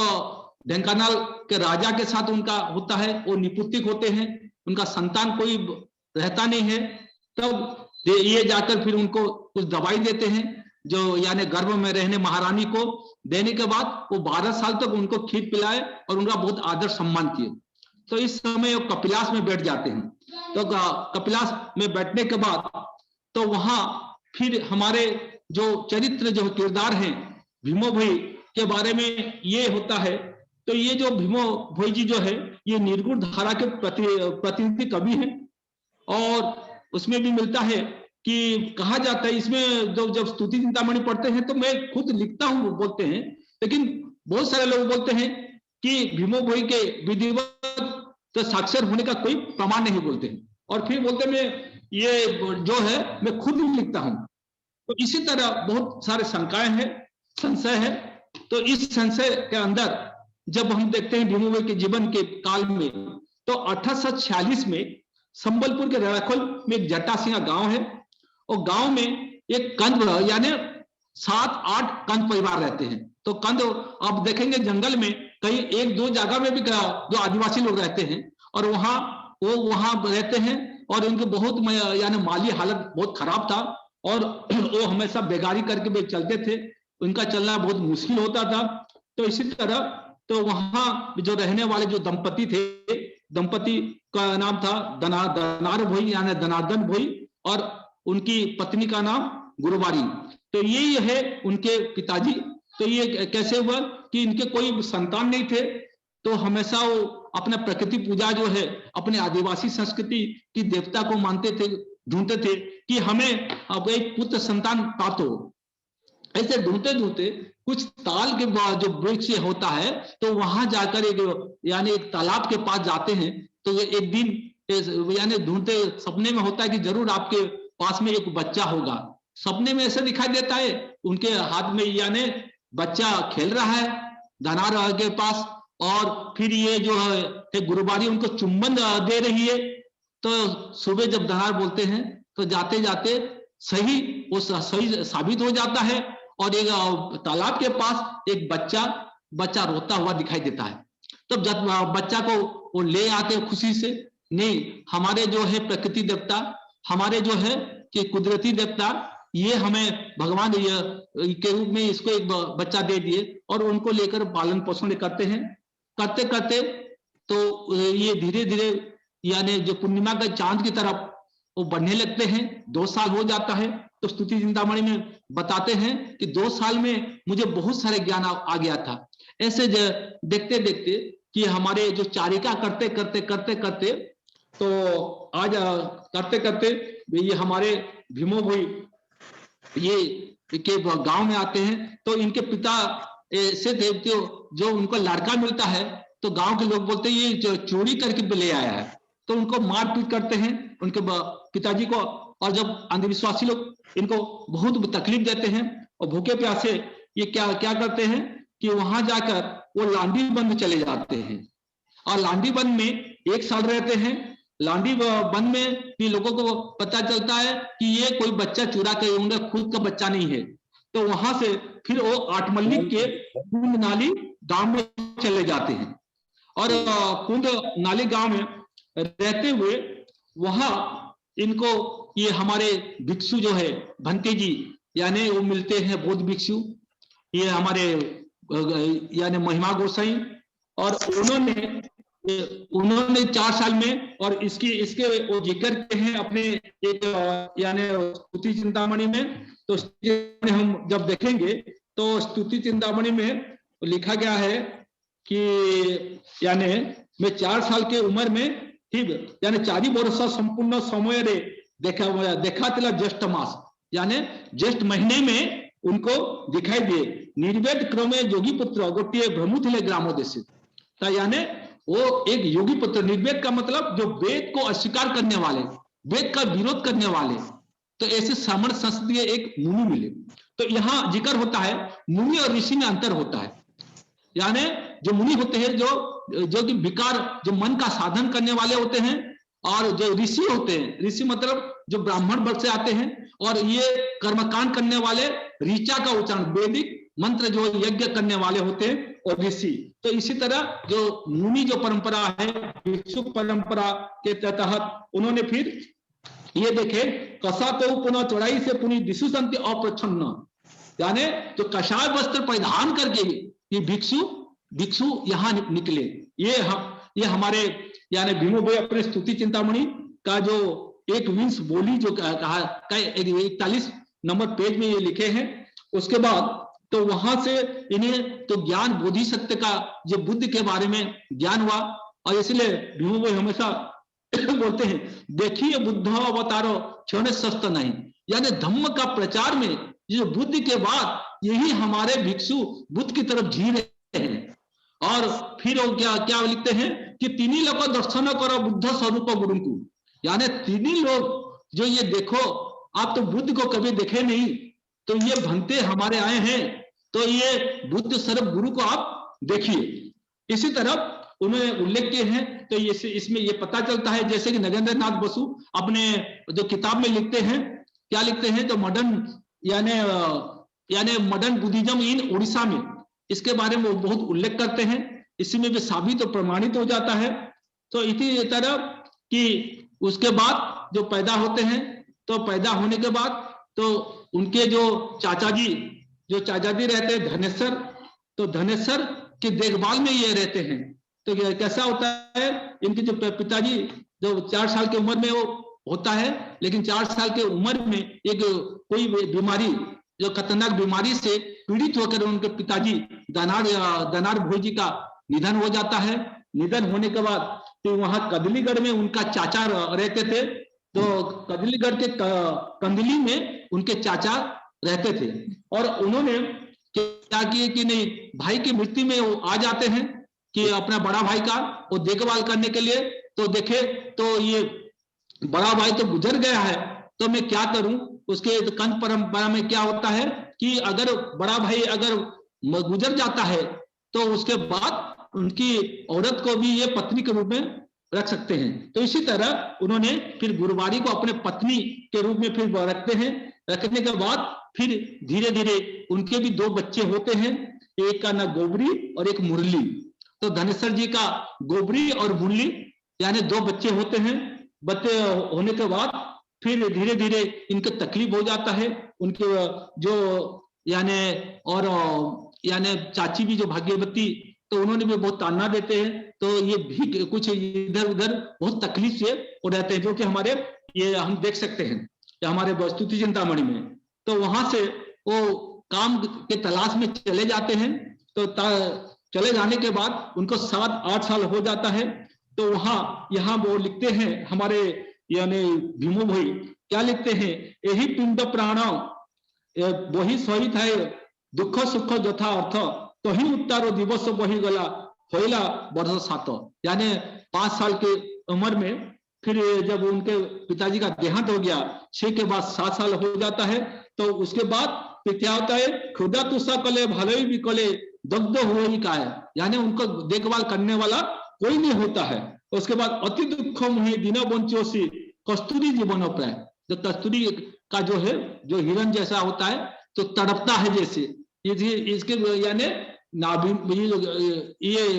ढेंकानाल के राजा के साथ उनका होता है, वो निपुत्तिक होते हैं, उनका संतान कोई रहता नहीं है। तब ये जाकर फिर उनको कुछ दवाई देते हैं, जो यानी गर्भ में रहने महारानी को देने के बाद वो 12 साल तक उनको खीर पिलाए और उनका बहुत आदर सम्मान किए। तो इस समय वो कपिलास में बैठ जाते हैं। तो कपिलास में बैठने के बाद तो वहां फिर हमारे जो चरित्र जो किरदार हैं भीमो भोई के बारे में ये होता है। तो ये जो भीमो भोई जी जो है ये निर्गुण धारा के प्रतिनिधि कवि हैं, और उसमें भी मिलता है कि कहा जाता है इसमें जब स्तुति चिंतामणि पढ़ते हैं तो मैं खुद लिखता हूँ बोलते हैं, लेकिन बहुत सारे लोग बोलते हैं कि भीमो भोई के विधिवत तो साक्षर होने का कोई प्रमाण नहीं बोलते हैं, और फिर बोलते हैं मैं ये जो है मैं खुद ही लिखता हूं। तो इसी तरह बहुत सारे शंकाएं हैं, संशय है। तो इस संशय के अंदर जब हम देखते हैं भीमो भोई के जीवन के काल में, तो 1846 में संबलपुर के रेड़ाखोल में एक जटासिंगा गांव है, और गांव में एक कंद यानी 7-8 कंद परिवार रहते हैं। तो कंद आप देखेंगे जंगल में कहीं 1-2 जगह में भी जो आदिवासी लोग रहते हैं, और वो वहां रहते हैं, और उनके बहुत यानी माली हालत बहुत खराब था, और वो हमेशा बेगारी करके भी चलते थे, उनका चलना बहुत मुश्किल होता था। तो इसी तरह तो वहां जो रहने वाले जो दंपति थे, दंपति का नाम था दनार भोई यानी दनार्दन भोई, और उनकी पत्नी का नाम गुरुबारी। तो ये है उनके पिताजी। तो ये कैसे हुआ कि इनके कोई संतान नहीं थे, तो हमेशा वो अपना प्रकृति पूजा जो है अपने आदिवासी संस्कृति की देवता को मानते थे, ढूंढते थे कि हमें अब एक पुत्र संतान प्राप्त हो। ऐसे ढूंढते ढूंढते कुछ ताल के जो वृक्ष होता है, तो वहां जाकर यानी एक तालाब के पास जाते हैं। तो एक दिन यानी ढूंढते सपने में होता है कि जरूर आपके पास में एक बच्चा होगा। सपने में ऐसा दिखाई देता है, उनके हाथ में यानी बच्चा खेल रहा है धनार के पास, और फिर ये जो है गुरुबारी उनको चुंबन दे रही है। तो सुबह जब धनार बोलते हैं तो जाते जाते सही वो सही साबित हो जाता है, और एक तालाब के पास एक बच्चा रोता हुआ दिखाई देता है। तब जब बच्चा को वो ले आते खुशी से, नहीं हमारे जो है प्रकृति देवता, हमारे जो है कि कुदरती देवता, ये हमें भगवान के रूप में इसको एक बच्चा दे दिए, और उनको लेकर पालन पोषण करते हैं। करते करते तो ये धीरे धीरे यानी जो पूर्णिमा का चांद की तरफ वो बढ़ने लगते हैं। 2 साल हो जाता है। तो स्तुति चिंतामणि में बताते हैं कि 2 साल में मुझे बहुत सारे ज्ञान आ गया था। ऐसे देखते देखते कि हमारे जो चारिका करते करते करते करते तो आज करते करते ये हमारे भीमो भोई ये के गांव में आते हैं। तो इनके पिता ऐसे थे जो उनको लड़का मिलता है तो गांव के लोग बोलते हैं ये चोरी करके ले आया है, तो उनको मारपीट करते हैं उनके पिताजी को। और जब अंधविश्वासी लोग इनको बहुत तकलीफ देते हैं और भूखे प्यासे ये क्या क्या करते हैं कि वहां जाकर वो लांडी बंद चले जाते हैं, और लांडी बंद में 1 साल रहते हैं। लांडी बंद में भी लोगों को पता चलता है कि ये कोई बच्चा चुरा के उनका खुद का बच्चा नहीं है। तो वहां से फिर वो आठमल्ली के कुंड नाली गांव में चले जाते हैं, और कुंड नाली गांव में रहते हुए वहां इनको ये हमारे भिक्षु जो है भंते जी यानी वो मिलते हैं, बौद्ध भिक्षु, ये हमारे यानी महिमा गोसाई। और उन्होंने 4 साल में, और इसके वो जिक्र के हैं अपने एक यानी स्तुति चिंतामणि में। तो हम जब देखेंगे तो स्तुति चिंतामणि में लिखा गया है कि यानी मैं 4 साल के उम्र में ठीक यानी 4 वर्ष संपूर्ण समय रे देखा तिला ज्येष्ठ मास यानी ज्येष्ठ महीने में उनको दिखाई दिए। निर्वेद क्रमे योगी पुत्र गोटिए भ्रमु थिले ग्रामोदेशित, यानी वो एक योगी पुत्र। निर्वेद का मतलब जो वेद को अस्वीकार करने वाले, वेद का विरोध करने वाले। तो ऐसे श्रमण संस्कृति एक मुनि मिले। तो यहाँ जिक्र होता है मुनि और ऋषि में अंतर होता है। यानी जो मुनि होते हैं जो कि विकार जो मन का साधन करने वाले होते हैं, और जो ऋषि होते हैं, ऋषि मतलब जो ब्राह्मण वर्ग से आते हैं, और ये कर्मकांड करने वाले, ऋचा का उच्चारण वैदिक मंत्र जो यज्ञ करने वाले होते हैं, और ऋषि। तो इसी तरह जो मुनि जो परंपरा है, भिक्षु परंपरा के तहत उन्होंने फिर ये देखे कसा तो पुनः चौड़ाई से पुनि दिशु संति अप्रच्छन्न, यानी जो कषाय वस्त्र परिधान करके ये भिक्षु यहाँ निकले। ये हमारे यानी भीमो भोई अपने स्तुति चिंतामणि का जो 1 बोली जो कहा 41 नंबर पेज में ये लिखे हैं। उसके बाद तो वहां से इन्हें तो ज्ञान बोधिसत्व का जो बुद्ध के बारे में ज्ञान हुआ, और इसलिए भीमो भोई हमेशा बोलते हैं देखिए बुद्ध अवतारो क्षण सस्त नहीं, यानी धम्म का प्रचार में ये बुद्ध के बाद यही हमारे भिक्षु बुद्ध की तरफ जी रहे हैं। और फिर वो क्या क्या लिखते हैं कि तीनी लोग दर्शन करो बुद्ध स्वरूप गुरु को, यानी तीनी लोग जो ये देखो, आप तो बुद्ध को कभी देखे नहीं, तो ये भंते हमारे आए हैं, तो ये बुद्ध स्वरूप गुरु को आप देखिए। इसी तरह उन्होंने उल्लेख किए हैं, तो इसमें ये पता चलता है, जैसे कि नगेंद्र नाथ बसु अपने जो किताब में लिखते हैं, क्या लिखते हैं, तो मॉडर्न यानी मॉडर्न बुद्धिज्म इन उड़ीसा में, इसके बारे में वो बहुत उल्लेख करते हैं। इसमें भी साबित और प्रमाणित हो जाता है। तो इसी तरह कि उसके बाद जो पैदा होते हैं, तो पैदा होने के बाद तो उनके जो चाचा जी रहते हैं धनेश्वर, तो धनेश्वर की देखभाल में ये रहते हैं। तो कैसा होता है, इनके जो पिताजी जो 4 साल की उम्र में वो होता है, लेकिन 4 साल की उम्र में एक कोई बीमारी, जो खतरनाक बीमारी से पीड़ित होकर उनके पिताजी दानार भोई जी का निधन हो जाता है। निधन होने के बाद तो वहां कदलीगढ़ में उनका चाचा रहते थे, तो कदलीगढ़ के कंदली में उनके चाचा रहते थे। और उन्होंने क्या किए कि नहीं, भाई की मृत्यु में वो आ जाते हैं कि अपना बड़ा भाई का वो देखभाल करने के लिए, तो देखे तो ये बड़ा भाई तो गुजर गया है, तो मैं क्या करूं। उसके कंद परंपरा में क्या होता है कि अगर बड़ा भाई अगर गुजर जाता है, तो उसके बाद उनकी औरत को भी ये पत्नी के रूप में रख सकते हैं। तो इसी तरह उन्होंने फिर गुरुवारी को अपने पत्नी के रूप में फिर रखते हैं। रखने के बाद फिर धीरे धीरे उनके भी 2 बच्चे होते हैं, एक का नाम गोबरी और एक मुरली। तो धनेश्वर जी का गोबरी और मुरली यानी 2 बच्चे होते हैं। बच्चे होने के बाद फिर धीरे धीरे इनके तकलीफ हो जाता है। उनके जो यानी और यानी चाची भी जो भाग्यवती, तो उन्होंने भी बहुत ताना देते हैं, तो ये भी कुछ इधर उधर बहुत तकलीफ से वो रहते हैं, जो कि हमारे ये हम देख सकते हैं हमारे स्तुति चिंतामणि में। तो वहां से वो काम के तलाश में चले जाते हैं। तो चले जाने के बाद उनको 7-8 साल हो जाता है। तो वहां यहाँ वो लिखते हैं हमारे यानी भीमो भाई क्या लिखते हैं, यही पिंड प्राण वही सहित है दुख सुख यथा अर्थ, तो ही उत्तारो दिवस वही गला होइला वर्ष 7। यानी 5 साल के उम्र में फिर जब उनके पिताजी का देहांत हो गया, 6 के बाद 7 साल हो जाता है। तो उसके बाद फिर क्या होता है, खुदा तुषा कले भले भी कले दग्ध हो ही का है, यानी उनको देखभाल करने वाला कोई नहीं होता है। उसके बाद अति दुख मुहे दिन बंचोसी कस्तूरी जीवन प्राय, जो कस्तूरी का जो है जो हिरण जैसा होता है, तो तड़पता है जैसे इसके यानी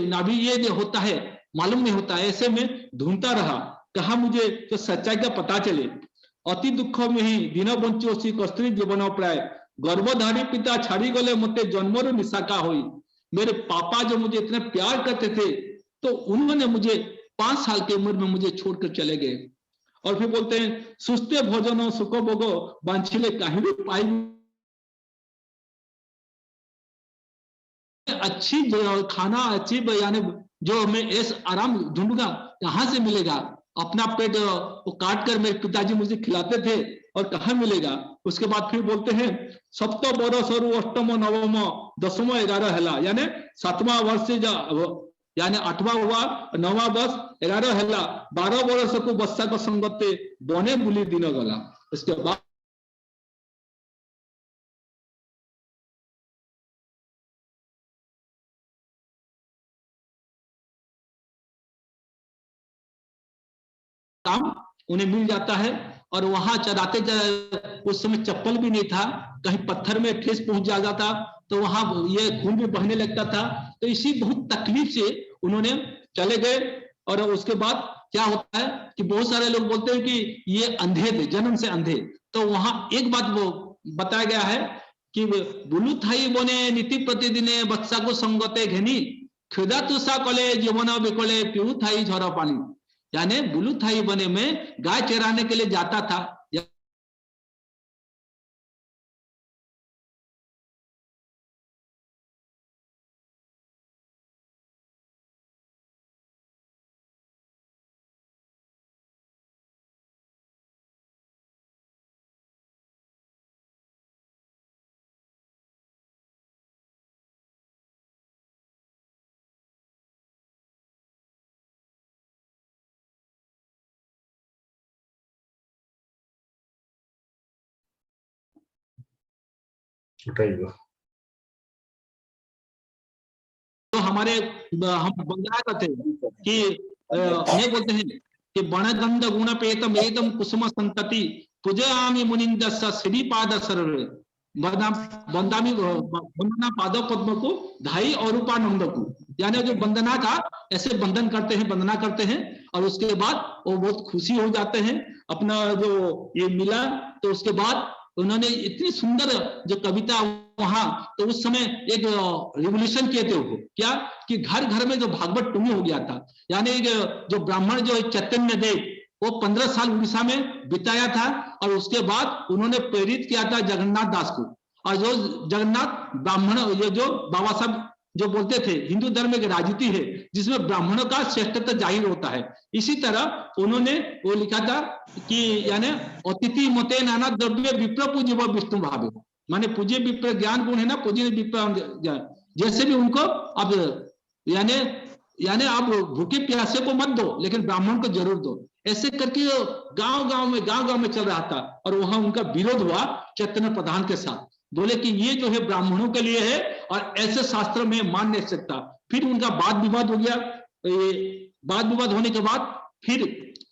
नाभि ये होता है, मालूम नहीं होता है। ऐसे में ढूंढता रहा, कहा मुझे तो सच्चाई का पता चले। अति दुख में ही दिन बंचोसी कस्तूरी जीवन प्राय, गर्भधारी पिता छाड़ी गले मते जन्मर निशाका हुई। मेरे पापा जो मुझे इतना प्यार करते थे, तो उन्होंने मुझे 5 साल की उम्र में मुझे छोड़कर चले गए। और फिर बोलते हैं सुस्ते भोजन सुख भोगो बांछिले कहीं भी पाई, अच्छी खाना अच्छी यानी जो मैं ऐस आराम ढूंढूंगा कहाँ से मिलेगा, अपना पेट वो काट कर मेरे पिताजी मुझे खिलाते थे और कहाँ मिलेगा। उसके बाद फिर बोलते हैं सप्त बरस अष्टम नवम 10वां 11 हेला, यानी 7वां वर्ष से यानी 8वां हुआ 9वां वर्ष 11 हेला 12 बरस को बस्सा को संगते बने बुली दिन गला। उसके बाद काम उन्हें मिल जाता है। और वहां चराते उस समय चप्पल भी नहीं था, कहीं पत्थर में ठेस पहुंच जाता था, तो वहां ये खून भी बहने लगता था। तो इसी बहुत तकलीफ से उन्होंने चले गए। और उसके बाद क्या होता है कि बहुत सारे लोग बोलते हैं कि ये अंधे थे, जन्म से अंधे। तो वहां एक बात वो बताया गया है कि बुलू थाई बने नीति प्रतिदिने बच्चा को संगते घेनी, क्षुदा तुषा कले जीवन बिकले पीऊ थाई झरा पानी, यानी बुलू थाई बने में गाय चराने के लिए जाता था। बताइए। तो हमारे हम बंगाल का थे कि ये बोलते हैं कि बणगंध गुण पेतम एतम कुसुम संतति पूजयामि मुनिंदस्य श्रीपाद सर्वे वंदामी वंदना पाद पद्म को धाई और रूपानंद को, यानी जो वंदना का ऐसे बंधन करते हैं, वंदना करते हैं और उसके बाद वो बहुत खुशी हो जाते हैं अपना जो ये मिला। तो उसके बाद उन्होंने इतनी सुंदर जो कविता वहां, तो उस समय एक रिवोल्यूशन किए थे वो, क्या कि घर घर में जो भागवत टुंगी हो गया था, यानी जो ब्राह्मण जो चैतन्य देव वो 15 साल उड़ीसा में बिताया था और उसके बाद उन्होंने प्रेरित किया था जगन्नाथ दास को। और जो जगन्नाथ ब्राह्मण, ये जो बाबा साहब जो बोलते थे हिंदू धर्म एक राजनीति है जिसमें ब्राह्मणों का श्रेष्ठत्व जाहिर होता है, इसी तरह उन्होंने वो लिखा था कि यानी अतिथि मते नाना द्रव्य विप्र पूज्य व विष्णु भावे, माने पूज्य विप्र ज्ञान गुण है ना, पूज्य विप्र जैसे भी उनको अब यानी आप भूखे प्यासे को मत दो लेकिन ब्राह्मण को जरूर दो, ऐसे करके गांव गांव में चल रहा था। और वहां उनका विरोध हुआ चैतन्य प्रधान के साथ, बोले कि ये जो है ब्राह्मणों के लिए है और ऐसे शास्त्र में मान नहीं सकता। फिर उनका वाद विवाद हो गया। वाद विवाद होने के बाद फिर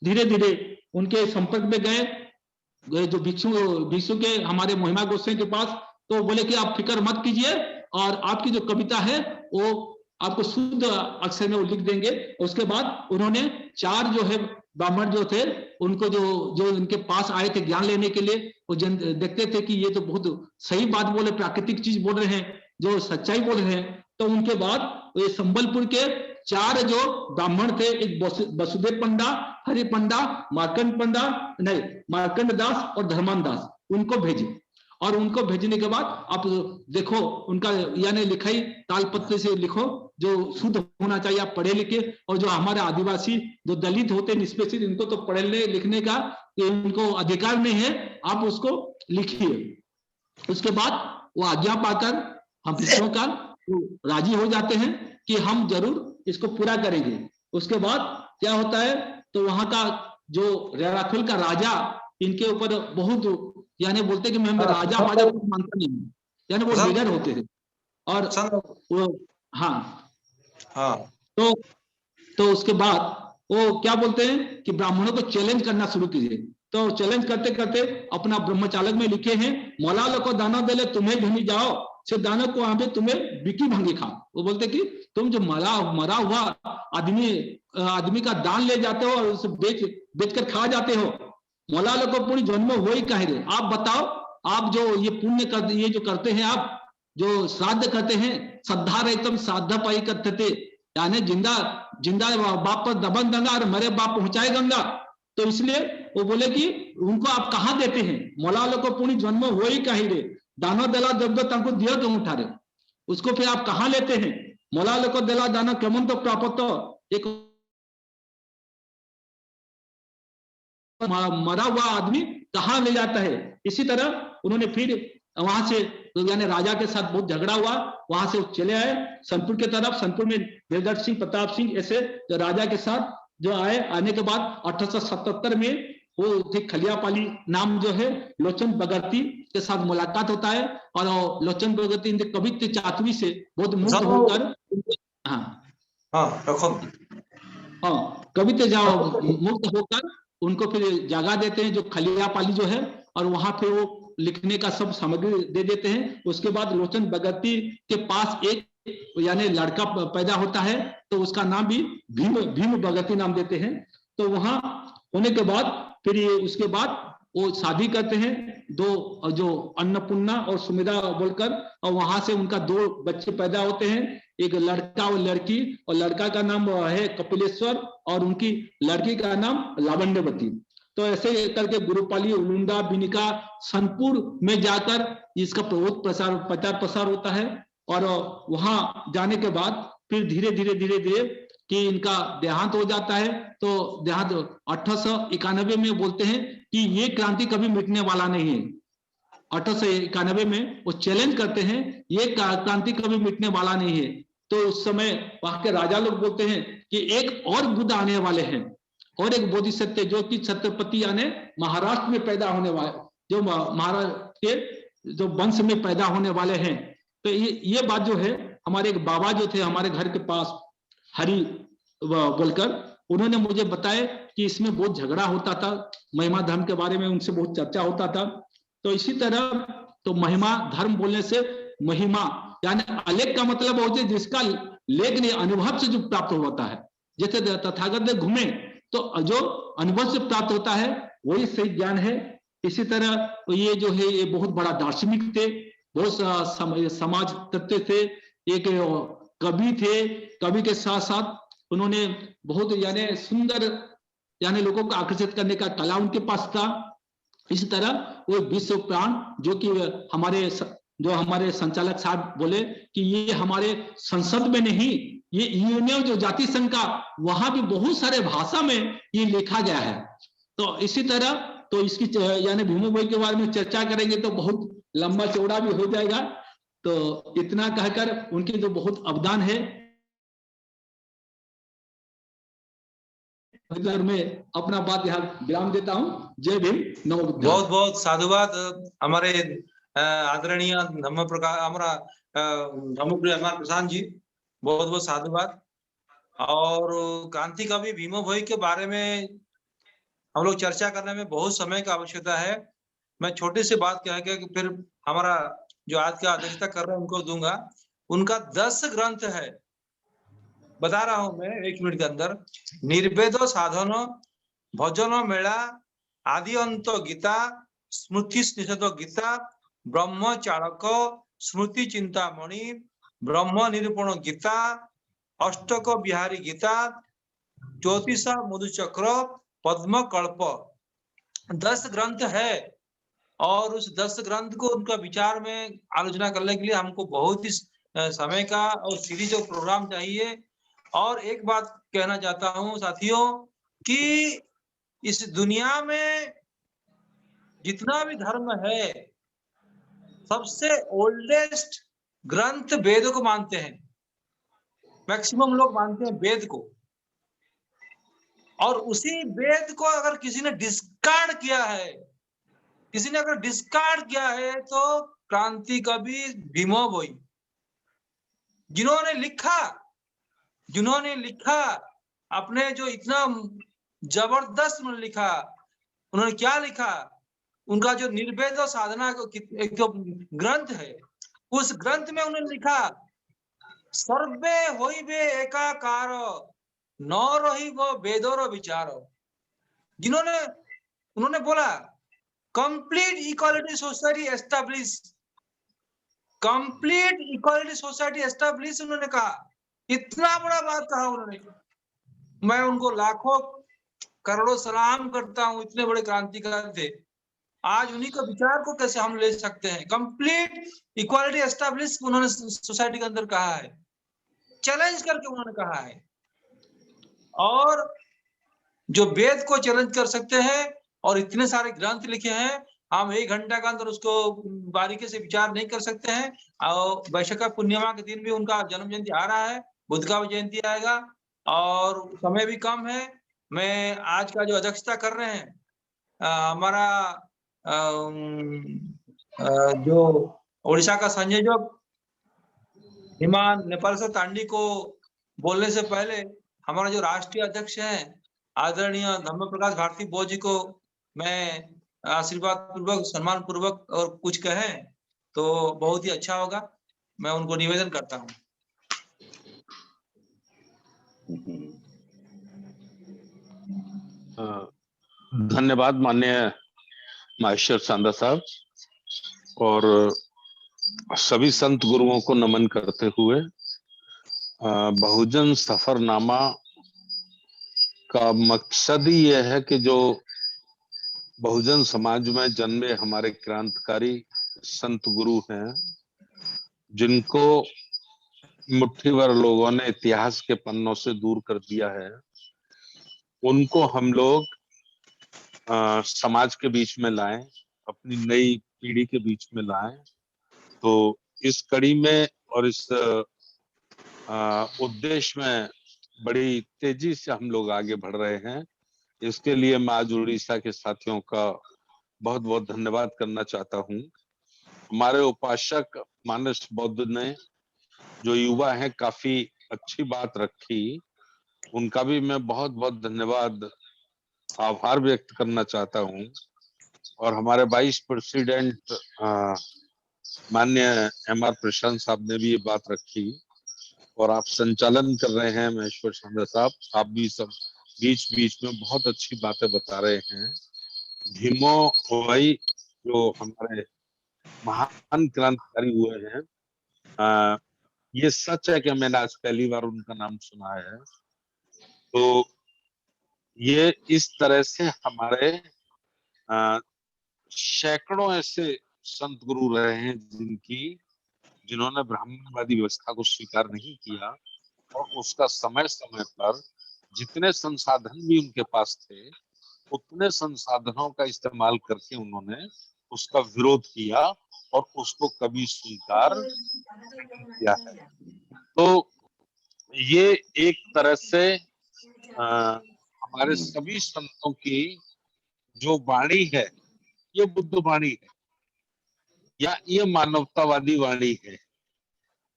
धीरे धीरे उनके संपर्क में गए जो भिक्षु के हमारे महिमा गोस्वामी के पास, तो बोले कि आप फिक्र मत कीजिए और आपकी जो कविता है वो आपको शुद्ध अक्षर में वो लिख देंगे। उसके बाद उन्होंने 4 जो है ब्राह्मण जो थे उनको जो इनके पास आए थे ज्ञान लेने के लिए, वो देखते थे कि ये तो बहुत सही बात बोले, प्राकृतिक चीज बोल रहे हैं, जो सच्चाई बोल रहे हैं। तो उनके बाद ये संबलपुर के 4 जो ब्राह्मण थे, एक वसुदेव पंडा, हरि पंडा, मार्कंड दास और धर्मान दास, उनको भेजे। और उनको भेजने के बाद आप देखो उनका यानी लिखाई तालपत्र से लिखो जो शुद्ध होना चाहिए, आप पढ़े लिखे। और जो हमारे आदिवासी जो दलित होते हैं निष्पेषित, इनको तो पढ़ने लिखने का इनको अधिकार नहीं है, आप उसको लिखिए। उसके बाद वो आज्ञा पाकर हम विष्णु का राजी हो जाते हैं कि हम जरूर इसको पूरा करेंगे। उसके बाद क्या होता है, तो वहां का जो रेराखुल का राजा इनके ऊपर बहुत यानी बोलते कि मैं राजा माजा को मानता नहीं हूँ, यानी वो लीडर होते थे। और वो हाँ तो उसके बाद वो क्या बोलते हैं कि ब्राह्मणों को चैलेंज करना शुरू कीजिए। तो चैलेंज करते करते अपना ब्रह्मचालक में लिखे हैं, मौला को दाना दे ले तुम्हें भूमि जाओ से दाना को आंबे तुम्हें बिकी भंगी खाओ। वो बोलते कि तुम जो मरा हुआ आदमी का दान ले जाते हो और उसे बेच कर खा जाते हो, मौला को पूरी जन्म हो ही कह रहे। आप बताओ, आप जो ये पुण्य करते, ये जो करते हैं, आप जो श्राद्ध करते हैं, श्रद्धा रहितम श्राद्ध पाई करते थे, यानी जिंदा बाप पर दबन दंगा और मरे बाप पहुंचाए गंगा। तो इसलिए वो बोले कि उनको आप कहाँ देते हैं, मौला को पूरी जन्म हो ही कह रहे, दाना दला दब तंको दियो तुम उठा रहे, उसको फिर आप कहाँ लेते हैं, मौला को दला दाना केमन तो प्राप्त हो, एक मरा हुआ आदमी कहाँ ले जाता है। इसी तरह उन्होंने फिर वहां से यानी राजा के साथ बहुत झगड़ा हुआ, वहां से चले आए सोनपुर के तरफ। सोनपुर में देवदत्त सिंह, प्रताप सिंह ऐसे जो राजा के साथ जो आए, आने के बाद 1877 में वो थे खलियापाली नाम जो है लोचन बगर्ती के साथ मुलाकात होता है। और लोचन बगर्ती इनके कवित्व चातुरी से बहुत मुक्त होकर कवित्व मुक्त होकर उनको फिर जगह देते हैं जो खलियापाली जो है, और वहां पे वो लिखने का सब सामग्री दे देते हैं। उसके बाद लोचन बगर्ती के पास एक यानी लड़का पैदा होता है, तो उसका नाम भी भीम बगर्ती नाम देते हैं। तो वहां होने के बाद फिर ये उसके बाद वो शादी करते हैं, 2 जो अन्नपूर्णा और सुमिदा बोलकर, और वहां से उनका 2 बच्चे पैदा होते हैं, एक लड़का और लड़की। और लड़का का नाम है कपिलेश्वर और उनकी लड़की का नाम लावण्यवती। तो ऐसे करके गुरुपाली, उलुंडा, बिनिका, सोनपुर में जाकर इसका बहुत प्रचार प्रसार होता है। और वहां जाने के बाद फिर धीरे धीरे कि इनका देहांत हो जाता है। तो देहांत 1891 में बोलते हैं कि ये क्रांति कभी मिटने वाला नहीं है। 1891 में वो चैलेंज करते हैं, ये क्रांति कभी मिटने वाला नहीं है। तो उस समय वहां के राजा लोग बोलते हैं कि एक और बुद्ध आने वाले हैं, और एक बोधिसत्व जो कि छत्रपति यानी महाराष्ट्र में पैदा होने वाले, जो महाराष्ट्र के जो वंश में पैदा होने वाले हैं। तो ये बात जो है, हमारे एक बाबा जो थे हमारे घर के पास, हरि बोलकर, उन्होंने मुझे बताया कि इसमें बहुत झगड़ा होता था, महिमा धर्म के बारे में उनसे बहुत चर्चा होता था। तो इसी तरह तो महिमा धर्म बोलने से महिमा यानी अलेख का मतलब होता है जिसका लेख नहीं, अनुभव से जो प्राप्त होता है। जैसे तथागत में घूमे तो जो अनुभव से प्राप्त होता है वही सही ज्ञान है। इसी तरह तो ये जो है ये बहुत बड़ा दार्शनिक थे, बहुत समाज तत्व थे, एक कवि थे। कवि के साथ साथ उन्होंने बहुत यानी सुंदर यानी लोगों को आकर्षित करने का कला उनके पास था। इसी तरह वो विश्व प्राण जो कि हमारे संचालक साहब बोले कि ये हमारे संसद में नहीं, ये यूनियन जो जाति संघ का वहां भी बहुत सारे भाषा में ये लिखा गया है। तो इसी तरह तो इसकी यानी भीमो भोई के बारे में चर्चा करेंगे तो बहुत लंबा चौड़ा भी हो जाएगा। तो इतना कहकर उनकी जो बहुत अवदान है मैं अपना बात यहाँ विराम देता हूँ। जय भीम, नमो बुद्धाय। बहुत बहुत साधुवाद हमारे आदरणीय धम्म प्रकाश हमारा धम्मप्रिय हमारे प्रशांत जी, बहुत बहुत साधुवाद। और क्रांति कवि भीमो भोई के बारे में हम लोग चर्चा करने में बहुत समय की आवश्यकता है। मैं छोटी सी बात कह के फिर हमारा जो आज का अध्यक्षता कर रहे हैं उनको दूंगा। उनका 10 ग्रंथ है, बता रहा हूं मैं 1 मिनट के अंदर। निर्वेद साधन, भजन मेला, आदि अंत गीता, स्मृति निषेध गीता, ब्रह्म चाणक, स्मृति चिंतामणि, ब्रह्म निरूपण गीता, अष्टक बिहारी गीता, ज्योतिषा मधुचक्र, पद्म कल्प, 10 ग्रंथ है। और उस 10 ग्रंथ को उनका विचार में आलोचना करने के लिए हमको बहुत ही समय का और सीरीज और प्रोग्राम चाहिए। और एक बात कहना चाहता हूं साथियों कि इस दुनिया में जितना भी धर्म है, सबसे ओल्डेस्ट ग्रंथ वेद को मानते हैं। मैक्सिमम लोग मानते हैं वेद को। और उसी वेद को अगर किसी ने डिस्कार्ड किया है, किसी ने अगर डिस्कार्ड किया है तो क्रांति कवि भीमो भोई, जिन्होंने लिखा अपने जो इतना जबरदस्त उन्होंने लिखा। उन्होंने क्या लिखा? उनका जो निर्वेद और साधना एक जो ग्रंथ है, उस ग्रंथ में उन्होंने लिखा सर्वे होइबे एकाकार न रहिबो वेदोर विचार। उन्होंने बोला complete equality society establish, complete equality society establish उन्होंने कहा। इतना बड़ा बात कहा उन्होंने। मैं उनको लाखों करोड़ों सलाम करता हूं, इतने बड़े क्रांतिकारी थे। आज उन्हीं का विचार को कैसे हम ले सकते हैं? कंप्लीट इक्वालिटी एस्टैब्लिश उन्होंने सोसाइटी के अंदर कहा है, चैलेंज करके उन्होंने कहा है। और जो वेद को चैलेंज कर सकते हैं और इतने सारे ग्रंथ लिखे हैं, हम 1 घंटा के अंदर उसको बारीकी से विचार नहीं कर सकते हैं। और वैशाख पूर्णिमा के दिन भी उनका जन्म जयंती आ रहा है, बुद्ध का भी जयंती आएगा और समय भी कम है। मैं आज का जो अध्यक्षता कर रहे हैं हमारा जो ओडिशा का संयोजक हिमान नेपाल से तांडी को बोलने से पहले हमारा जो राष्ट्रीय अध्यक्ष है आदरणीय धम्म प्रकाश भारती बो जी को मैं आशीर्वाद पूर्वक, सम्मान पूर्वक और कुछ कहें तो बहुत ही अच्छा होगा। मैं उनको निवेदन करता हूं। धन्यवाद माननीय माहेश्वर सांदा साहब, और सभी संत गुरुओं को नमन करते हुए बहुजन सफरनामा का मकसद ही यह है कि जो बहुजन समाज में जन्मे हमारे क्रांतिकारी संत गुरु हैं, जिनको मुट्ठी भर लोगों ने इतिहास के पन्नों से दूर कर दिया है, उनको हम लोग समाज के बीच में लाएं, अपनी नई पीढ़ी के बीच में लाएं। तो इस कड़ी में और इस उद्देश्य में बड़ी तेजी से हम लोग आगे बढ़ रहे हैं। इसके लिए मैं आज उड़ीसा के साथियों का बहुत बहुत धन्यवाद करना चाहता हूं। हमारे उपासक मानस बौद्ध ने जो युवा हैं काफी अच्छी बात रखी, उनका भी मैं बहुत बहुत धन्यवाद आभार व्यक्त करना चाहता हूँ। और हमारे वाइस प्रेसिडेंट माननीय एम.आर. प्रशांत साहब ने भी ये बात रखी, और आप संचालन कर रहे हैं महेश्वर सांडा साहब, आप भी सब बीच बीच में बहुत अच्छी बातें बता रहे हैं। भीमो भाई जो हमारे महान क्रांतिकारी हुए हैं, ये सच है कि मैंने आज पहली बार उनका नाम सुना है। तो ये इस तरह से हमारे सैकड़ों ऐसे संत गुरु रहे हैं जिन्होंने ब्राह्मणवादी व्यवस्था को स्वीकार नहीं किया, और उसका समय समय पर जितने संसाधन भी उनके पास थे उतने संसाधनों का इस्तेमाल करके उन्होंने उसका विरोध किया और उसको कभी स्वीकार नहीं किया है। तो ये एक तरह से हमारे सभी संतों की जो वाणी है ये बुद्ध वाणी है, या ये मानवतावादी वाणी है।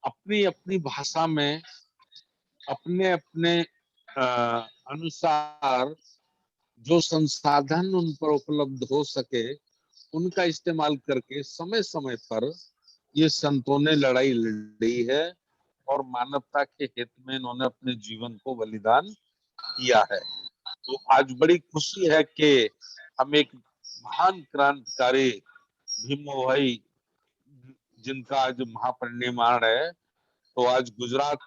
अपनी अपनी भाषा में अपने अपने अनुसार जो संसाधन उन पर उपलब्ध हो सके उनका इस्तेमाल करके समय समय पर ये संतों ने लड़ाई लड़ी है, और मानवता के हित में इन्होंने अपने जीवन को बलिदान किया है। तो आज बड़ी खुशी है कि हम एक महान क्रांतिकारी भीमो भाई जिनका आज महापरिनिर्वाण है, तो आज गुजरात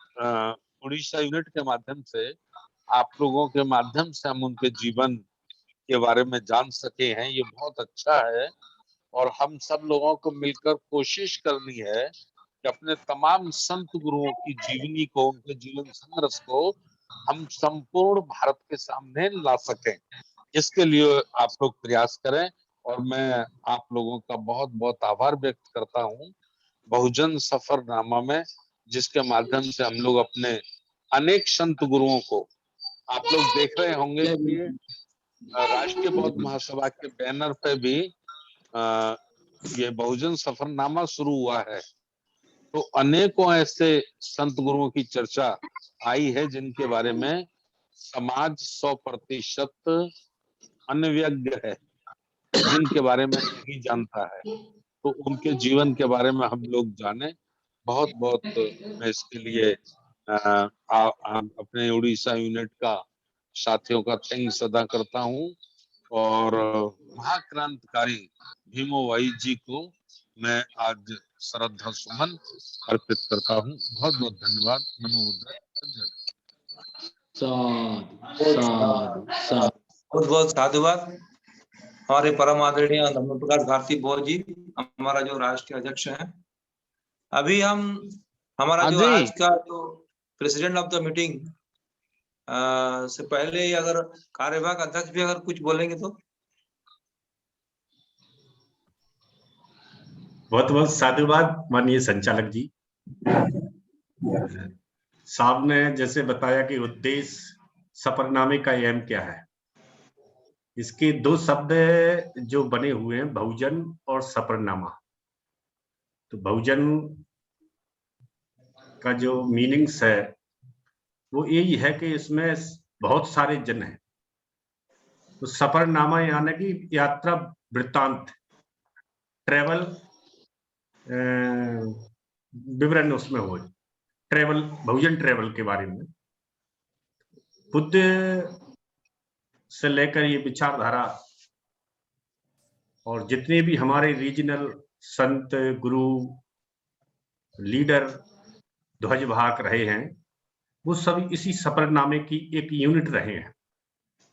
उड़ीसा यूनिट के माध्यम से आप लोगों के माध्यम से हम उनके जीवन के बारे में जान सके हैं, ये बहुत अच्छा है। और हम सब लोगों को मिलकर कोशिश करनी है कि अपने तमाम संत गुरुओं की जीवनी को, उनके जीवन संघर्ष को हम संपूर्ण भारत के सामने ला सकें। इसके लिए आप लोग प्रयास करें, और मैं आप लोगों का बहुत बहुत आभार व्यक्त करता हूँ। बहुजन सफरनामा में जिसके माध्यम से हम लोग अपने अनेक संत गुरुओं को, आप लोग देख रहे होंगे कि राष्ट्रीय बौद्ध महासभा के बैनर पे भी ये बहुजन सफरनामा शुरू हुआ है। तो अनेकों ऐसे संत गुरुओं की चर्चा आई है जिनके बारे में समाज 100% अनभिज्ञ है, जिनके बारे में नहीं जानता है। तो उनके जीवन के बारे में हम लोग जाने। बहुत बहुत मैं इसके लिए अपने उड़ीसा यूनिट का साथियों का थैंक्स अदा करता हूँ, और महाक्रांतिकारी भीमो भाई जी को मैं आज श्रद्धा सुमन अर्पित करता हूँ। बहुत बहुत धन्यवाद। नमो बुद्धाय। बहुत बहुत साधुवाद। हमारे परम आदरणीय धर्म प्रकाश भारती बोध जी, हमारा जो राष्ट्रीय अध्यक्ष है। अभी हम हमारा जो आज का जो प्रेसिडेंट ऑफ द मीटिंग से पहले अगर कार्यवाहक अध्यक्ष भी अगर कुछ बोलेंगे तो। बहुत बहुत साधुवाद माननीय संचालक जी। साहब ने जैसे बताया कि उद्देश्य सफरनामे का एम क्या है, इसके दो शब्द जो बने हुए हैं, बहुजन और सफरनामा। तो बहुजन का जो मीनिंग्स है वो यही है कि इसमें बहुत सारे जन हैं। तो सफरनामा यानी कि यात्रा वृत्तांत, ट्रेवल विवरण उसमें हो, ट्रेवल, बहुजन ट्रेवल के बारे में। बुद्ध से लेकर ये विचारधारा और जितने भी हमारे रीजनल संत गुरु लीडर ध्वजवाहक रहे हैं वो सभी इसी सफरनामे की एक यूनिट रहे हैं,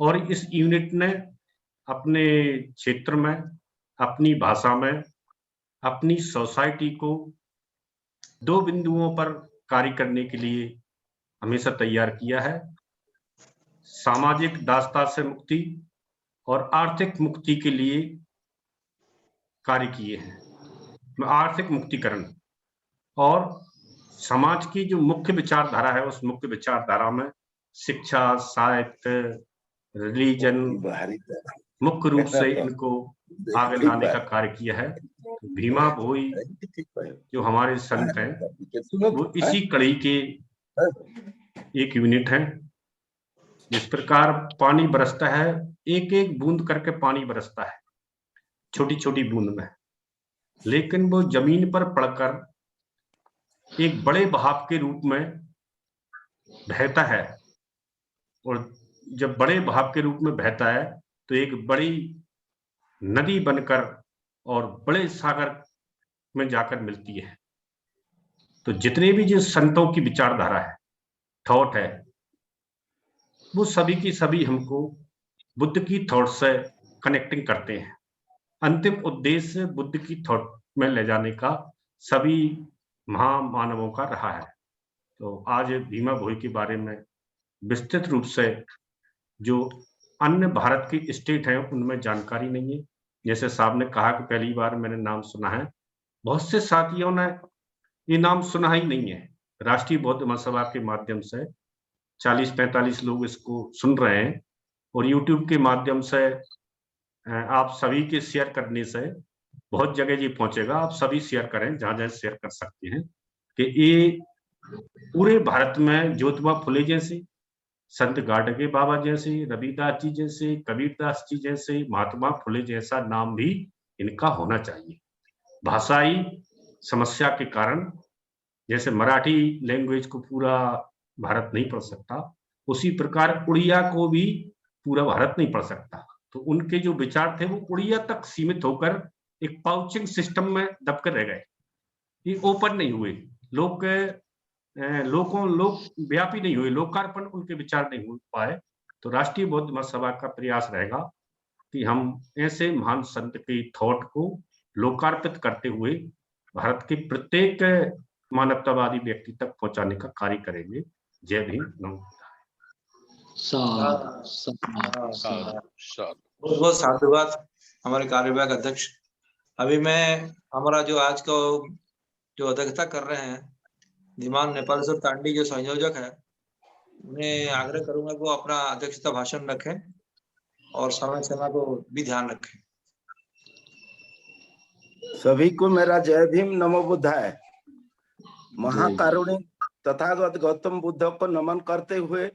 और इस यूनिट ने अपने क्षेत्र में, अपनी भाषा में, अपनी सोसाइटी को दो बिंदुओं पर कार्य करने के लिए हमेशा तैयार किया है। सामाजिक दासता से मुक्ति और आर्थिक मुक्ति के लिए कार्य किए हैं। आर्थिक मुक्तिकरण और समाज की जो मुख्य विचारधारा है उस मुख्य विचारधारा में शिक्षा, साहित्य, रिलीजन मुख्य रूप से इनको आगे लाने का कार्य किया है। तो भीमा भोई जो हमारे संत हैं वो इसी कड़ी के एक यूनिट है। जिस प्रकार पानी बरसता है, एक एक बूंद करके पानी बरसता है, छोटी छोटी बूंद में, लेकिन वो जमीन पर पड़कर एक बड़े बहाव के रूप में बहता है। और जब बड़े बहाव के रूप में बहता है तो एक बड़ी नदी बनकर और बड़े सागर में जाकर मिलती है। तो जितने भी जो संतों की विचारधारा है, थॉट है, वो सभी की सभी हमको बुद्ध की थॉट से कनेक्टिंग करते हैं। अंतिम उद्देश्य बुद्ध की थॉट में ले जाने का सभी महामानवों का रहा है। तो आज भीमा भोई के बारे में विस्तृत रूप से जो अन्य भारत की स्टेट हैं उनमें जानकारी नहीं है। जैसे साहब ने कहा कि पहली बार मैंने नाम सुना है, बहुत से साथियों ने ये नाम सुना ही नहीं है। राष्ट्रीय बौद्ध महासभा के माध्यम से 40-45 लोग इसको सुन रहे हैं और YouTube के माध्यम से आप सभी के शेयर करने से बहुत जगह ये पहुंचेगा। आप सभी शेयर करें जहां जहां शेयर कर सकते हैं कि ये पूरे भारत में ज्योतिबा फुले जैसे, संत गाडगे बाबा जैसे, रविदास जी जैसे, कबीरदास जी जैसे, महात्मा फुले जैसा नाम भी इनका होना चाहिए। भाषाई समस्या के कारण जैसे मराठी लैंग्वेज को पूरा भारत नहीं पढ़ सकता, उसी प्रकार उड़िया को भी पूरा भारत नहीं पढ़ सकता। तो उनके जो विचार थे वो उड़िया तक सीमित होकर एक पाउचिंग सिस्टम में दबकर रह गए, ये ओपन नहीं हुए, लोग व्यापी नहीं हुए, लोकार्पण उनके विचार नहीं हो पाए। तो राष्ट्रीय बौद्ध महासभा का प्रयास रहेगा कि हम ऐसे महान संत के थॉट को लोकार्पित करते हुए भारत के प्रत्येक मानवतावादी व्यक्ति तक पहुंचाने का कार्य करेंगे। जय भीम, नमो बहुत बहुत साधुवाद हमारे कार्यवाहक अध्यक्ष। अभी मैं हमारा जो आज का जो अध्यक्षता कर रहे हैं धीमान नेपाल सर तांडी जो संयोजक है, उन्हें आग्रह करूंगा कि वो अपना अध्यक्षता भाषण रखें और समय सीमा को भी ध्यान रखें। सभी को मेरा जय भीम, नमो बुद्धाय। महाकारुणिक तथागत गौतम बुद्ध को नमन करते हुए,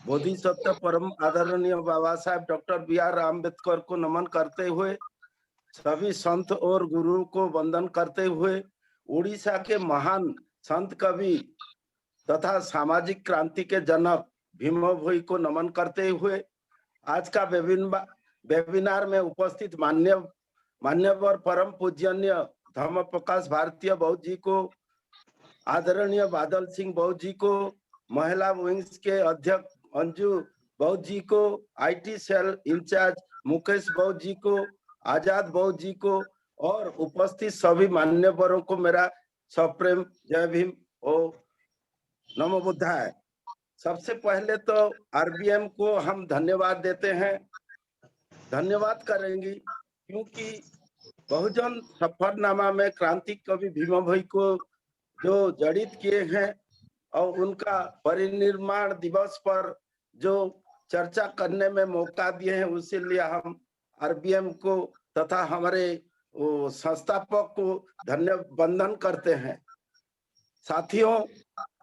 बोधिसत्व परम आदरणीय बाबा साहब डॉक्टर BR अम्बेडकर को नमन करते हुए, सभी संत और गुरु को वंदन करते हुए, उड़ीसा के महान संत कवि तथा सामाजिक क्रांति के जनक भीम भोई को नमन करते हुए, आज का वेबिनार में उपस्थित मान्यवर परम पूजनीय धर्म प्रकाश भारतीय बौद्ध जी को, आदरणीय बादल सिंह बौद्ध जी को, महिला विंग्स के अध्यक्ष अंजू बौद्ध जी को, IT सेल इंचार्ज मुकेश बौद्ध जी को, आजाद बौद्ध जी को और उपस्थित सभी मान्यवरों को मेरा सप्रेम जय भीम और नमो बुद्धाय। सबसे पहले तो RBM को हम धन्यवाद देते हैं, धन्यवाद करेंगे क्योंकि बहुजन सफरनामा में क्रांति कवि भीम भोई को जो जड़ित किए हैं और उनका परिनिर्माण दिवस पर जो चर्चा करने में मौका दिए हैं, उसके लिए हम RBM को तथा हमारे संस्थापक को वंदन करते हैं। साथियों,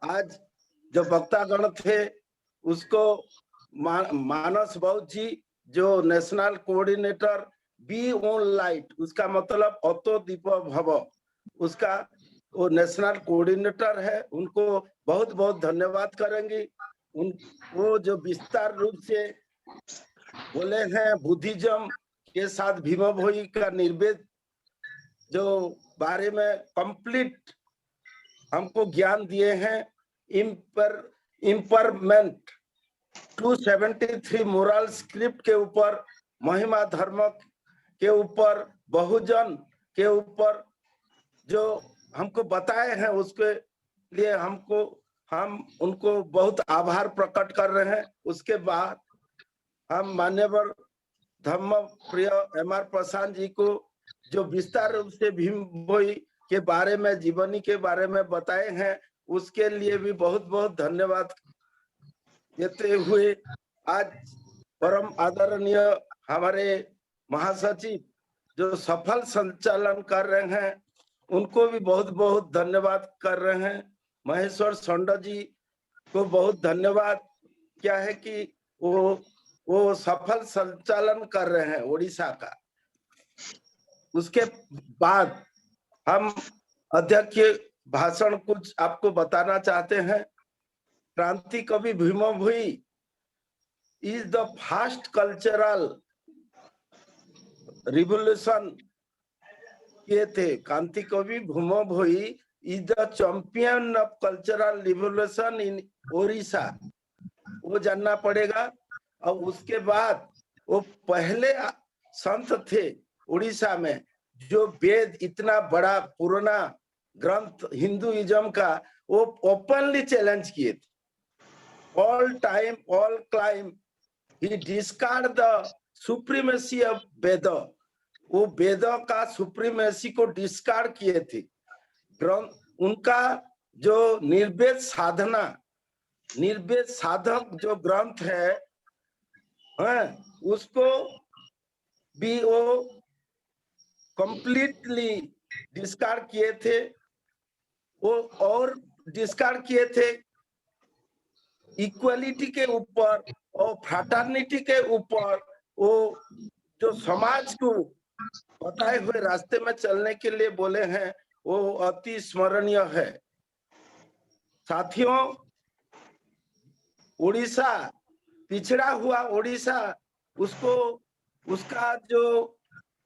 आज जो वक्तागण थे उसको मानस बौद्ध जी जो national coordinator be on light, उसका मतलब अतो दीप भव, उसका वो नेशनल कोऑर्डिनेटर है, उनको बहुत बहुत धन्यवाद करेंगे। वो जो विस्तार रूप से बोले हैं बुद्धिज्म के साथ भीम भोई का निर्वेद जो बारे में कंप्लीट हमको ज्ञान दिए हैं। इम्परमेंट 273 मोरल स्क्रिप्ट के ऊपर, महिमा धर्म के ऊपर, बहुजन के ऊपर जो हमको बताए हैं, उसके लिए हम उनको बहुत आभार प्रकट कर रहे हैं। उसके बाद हम मान्यवर धर्म प्रिय MR प्रशांत जी को जो विस्तार रूप से भीम भोई के बारे में, जीवनी के बारे में बताए हैं, उसके लिए भी बहुत बहुत धन्यवाद देते हुए, आज परम आदरणीय हमारे महासचिव जो सफल संचालन कर रहे हैं उनको भी बहुत बहुत धन्यवाद कर रहे हैं। महेश्वर संडा जी को बहुत धन्यवाद। क्या है कि वो सफल संचालन कर रहे हैं ओडिशा का। उसके बाद हम अध्यक्ष के भाषण कुछ आपको बताना चाहते हैं। क्रांति कवि Bhima Bhoi is the first cultural revolution किए थे। क्रांति कवि Bhima Bhoi is the champion of cultural revolution in Odisha, वो जानना पड़ेगा। और उसके बाद वो पहले संत थे उड़ीसा में जो वेद इतना बड़ा पुराना ग्रंथ हिंदुइज्म का वो ओपनली चैलेंज किए थे। All time all claim he discard the supremacy of Veda, वो वेद का सुप्रीमेसी को डिस्कार्ड किए थे। उनका जो निर्वेद साधना, निर्वेद साधक जो ग्रंथ है उसको भी वो कंप्लीटली डिस्कार्ड किए थे। वो और डिस्कार्ड किए थे इक्वलिटी के ऊपर और फ्रैटर्निटी के ऊपर। वो जो समाज को बताए हुए रास्ते में चलने के लिए बोले हैं वो अति स्मरणीय है। साथियों, उड़ीसा पिछड़ा हुआ ओडिशा, उसको उसका जो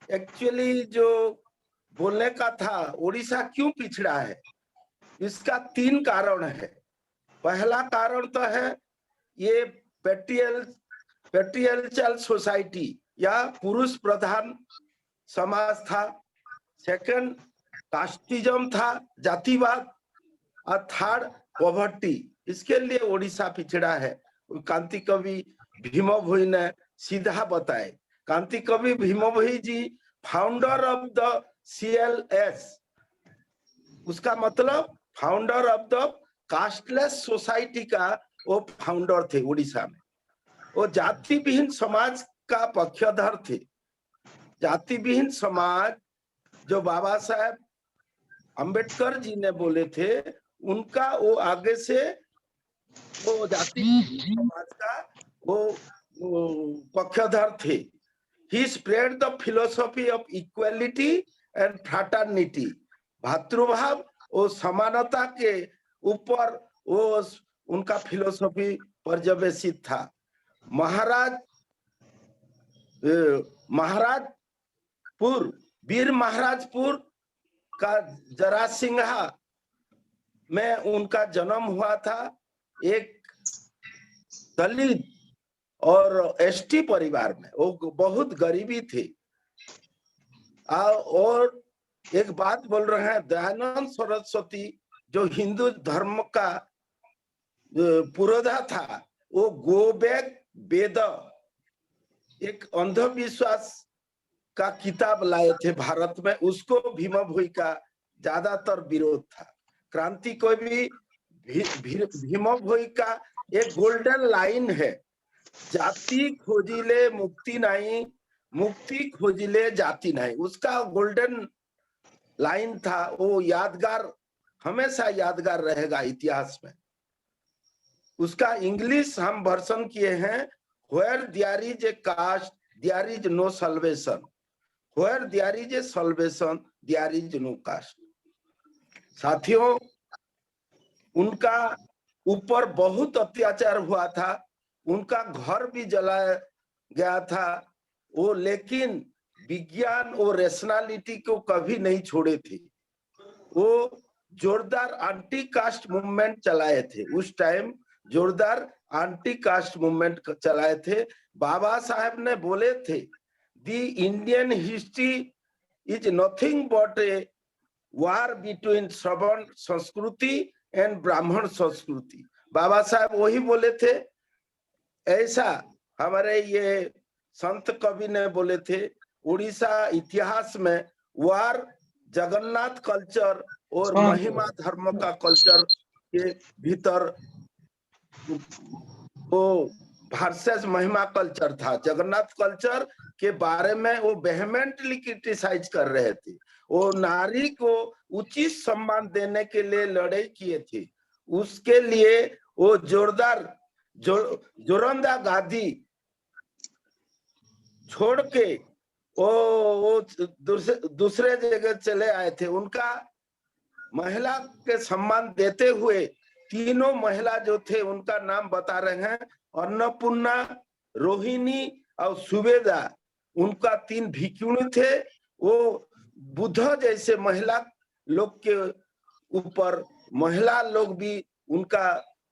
एक्चुअली जो बोलने का था ओडिशा क्यों पिछड़ा है, इसका 3 कारण है। पहला कारण तो है ये पेट्रियर्चल सोसाइटी या पुरुष प्रधान समाज था। सेकंड कास्टिज्म था, जातिवाद। और थर्ड पॉवर्टी। इसके लिए ओडिशा पिछड़ा है। क्रांति कवि भीम भोई ने सीधा बताए। क्रांति कवि भीम भोई जी फाउंडर ऑफ द CLS, उसका मतलब founder of the casteless society का वो फाउंडर थे उड़ीसा में। वो जाति विहीन समाज का पक्षधर थे। जाति विहीन समाज जो बाबा साहेब अंबेडकर जी ने बोले थे, उनका वो आगे से वो जाति समाज का वो पक्षधर थे। He spread the philosophy of equality and fraternity, भातृभाव और समानता के ऊपर वो उनका फिलोसफी पर्यवेसित था। वीर महाराजपुर का जरासिंहा में उनका जन्म हुआ था। एक दलित और ST परिवार में, वो बहुत गरीबी थी। और एक बात बोल रहे हैं, दयानंद सरस्वती जो हिंदू धर्म का पुरोधा था, वो गो बैक वेद एक अंधविश्वास का किताब लाए थे भारत में। उसको भीम भोई का ज्यादातर विरोध था। क्रांति को भी भीम भोई का एक गोल्डन लाइन है, जाति खोजिले मुक्ति नहीं, मुक्ति खोजिले जाति नहीं। उसका गोल्डन लाइन था, वो यादगार, हमेशा यादगार रहेगा इतिहास में। उसका इंग्लिश हम वर्जन किए हैं, Where there is a caste, there is no salvation. Where there is a salvation, there is no caste. साथियों, उनका ऊपर बहुत अत्याचार हुआ था। उनका घर भी जलाया गया था वो, लेकिन विज्ञान और रैशनैलिटी को कभी नहीं छोड़े थे। वो जोरदार एंटी कास्ट मूवमेंट चलाए थे। उस टाइम जोरदार एंटी कास्ट मूवमेंट चलाए थे। बाबा साहब ने बोले थे, the Indian history is nothing but a war between Shravan sanskriti and ब्राह्मण संस्कृति। बाबा साहब वही बोले थे। ऐसा हमारे ये संत कवि ने बोले थे। उड़ीसा इतिहास में वार जगन्नाथ कल्चर और महिमा धर्म का कल्चर के भीतर वो वर्सेस महिमा कल्चर था। जगन्नाथ कल्चर के बारे में वो वेहेमेंटली क्रिटिसाइज कर रहे थे। वो नारी को उचित सम्मान देने के लिए लड़ाई किए थे। उसके लिए वो जोरदार जोरंदा गादी छोड़ के वो दूसरे जगह चले आए थे। उनका महिला के सम्मान देते हुए तीनों महिला जो थे उनका नाम बता रहे हैं, अन्नपूर्णा, रोहिणी और सुवेदा। उनका 3 भिक्षुणी थे। वो बुद्ध जैसे महिला लोग के ऊपर महिला लोग भी उनका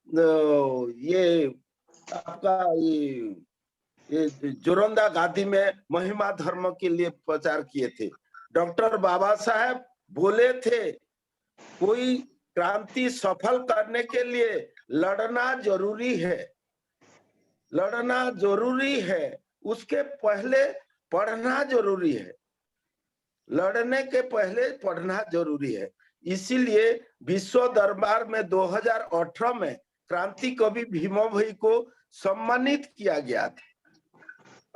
ये आपका ये जोरंदा गादी में महिमा धर्म के लिए प्रचार किए थे। डॉक्टर बाबा साहब बोले थे, कोई क्रांति सफल करने के लिए लड़ना जरूरी है, लड़ना जरूरी है, उसके पहले पढ़ना जरूरी है, लड़ने के पहले पढ़ना जरूरी है। इसीलिए विश्व दरबार में 2018 में क्रांति कवि भीमा भोई को सम्मानित किया गया था।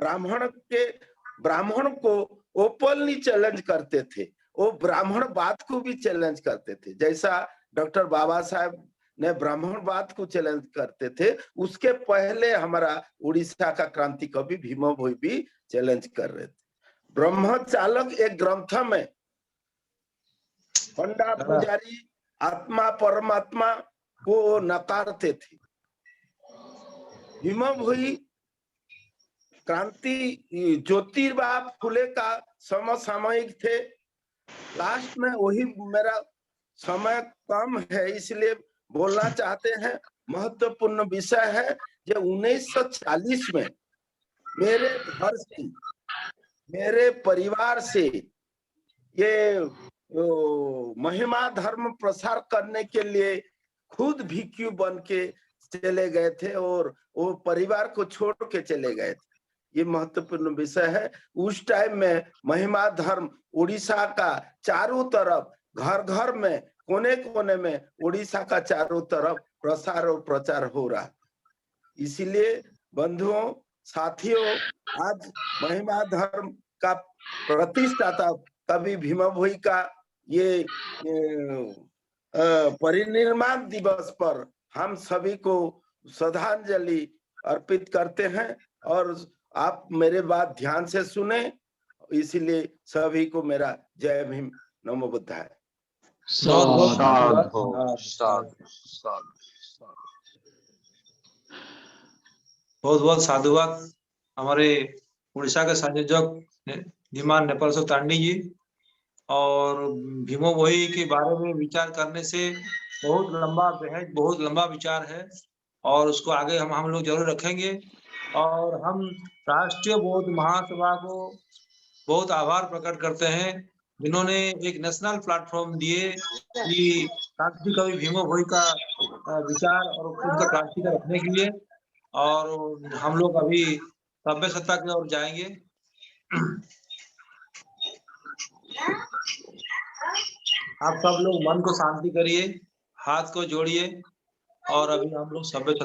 ब्राह्मण को ओपनली चैलेंज करते थे, वो ब्राह्मणवाद को भी चैलेंज करते थे। जैसा डॉक्टर बाबा साहब ने ब्राह्मणवाद को चैलेंज करते थे, उसके पहले हमारा उड़ीसा का क्रांति कवि भीमा भोई भी चैलेंज कर रहे थे। ब्रह्मचालक एक ग्रंथ में पंडा पुजारी आत्मा परमात्मा को नकारते थे। भीमा भोई क्रांति ज्योतिबा फुले का समसामयिक थे। लास्ट में वही, मेरा समय कम है इसलिए बोलना चाहते हैं, महत्वपूर्ण विषय है। जब 1940 में मेरे घर से, मेरे परिवार से ये महिमा धर्म प्रसार करने के लिए खुद भिक्षु बन के चले गए थे और वो परिवार को छोड़ के चले गए थे। ये महत्वपूर्ण विषय है। उस टाइम में महिमा धर्म उड़ीसा का चारों तरफ, घर घर में, कोने कोने में उड़ीसा का चारों तरफ प्रसार और प्रचार हो रहा। इसीलिए बंधुओं, साथियों, आज महिमा धर्म का प्रतिष्ठाता कवि भीमा भोई का ये परिनिर्वाण दिवस पर हम सभी को श्रद्धांजलि अर्पित करते हैं। और आप मेरे बात ध्यान से सुने, इसीलिए सभी को मेरा जय भीम, नमो बुद्धाय। बहुत बहुत साधुवाद हमारे उड़ीसा के संयोजक धीमान नेपाल तांडी जी। और भीमा भोई के बारे में विचार करने से बहुत लंबा बहस, बहुत लंबा विचार है और उसको आगे हम लोग जरूर रखेंगे। और हम राष्ट्रीय बौद्ध महासभा को बहुत आभार प्रकट करते हैं, जिन्होंने एक नेशनल प्लेटफॉर्म दिए कि क्रांति कवि भीमा भोई का विचार और उनका क्रांति का रखने के लिए। और हम लोग अभी सभ्यता की ओर जाएंगे। आप सब लोग मन को शांति करिए, हाथ को जोड़िए और अभी हम लोग सभ्यता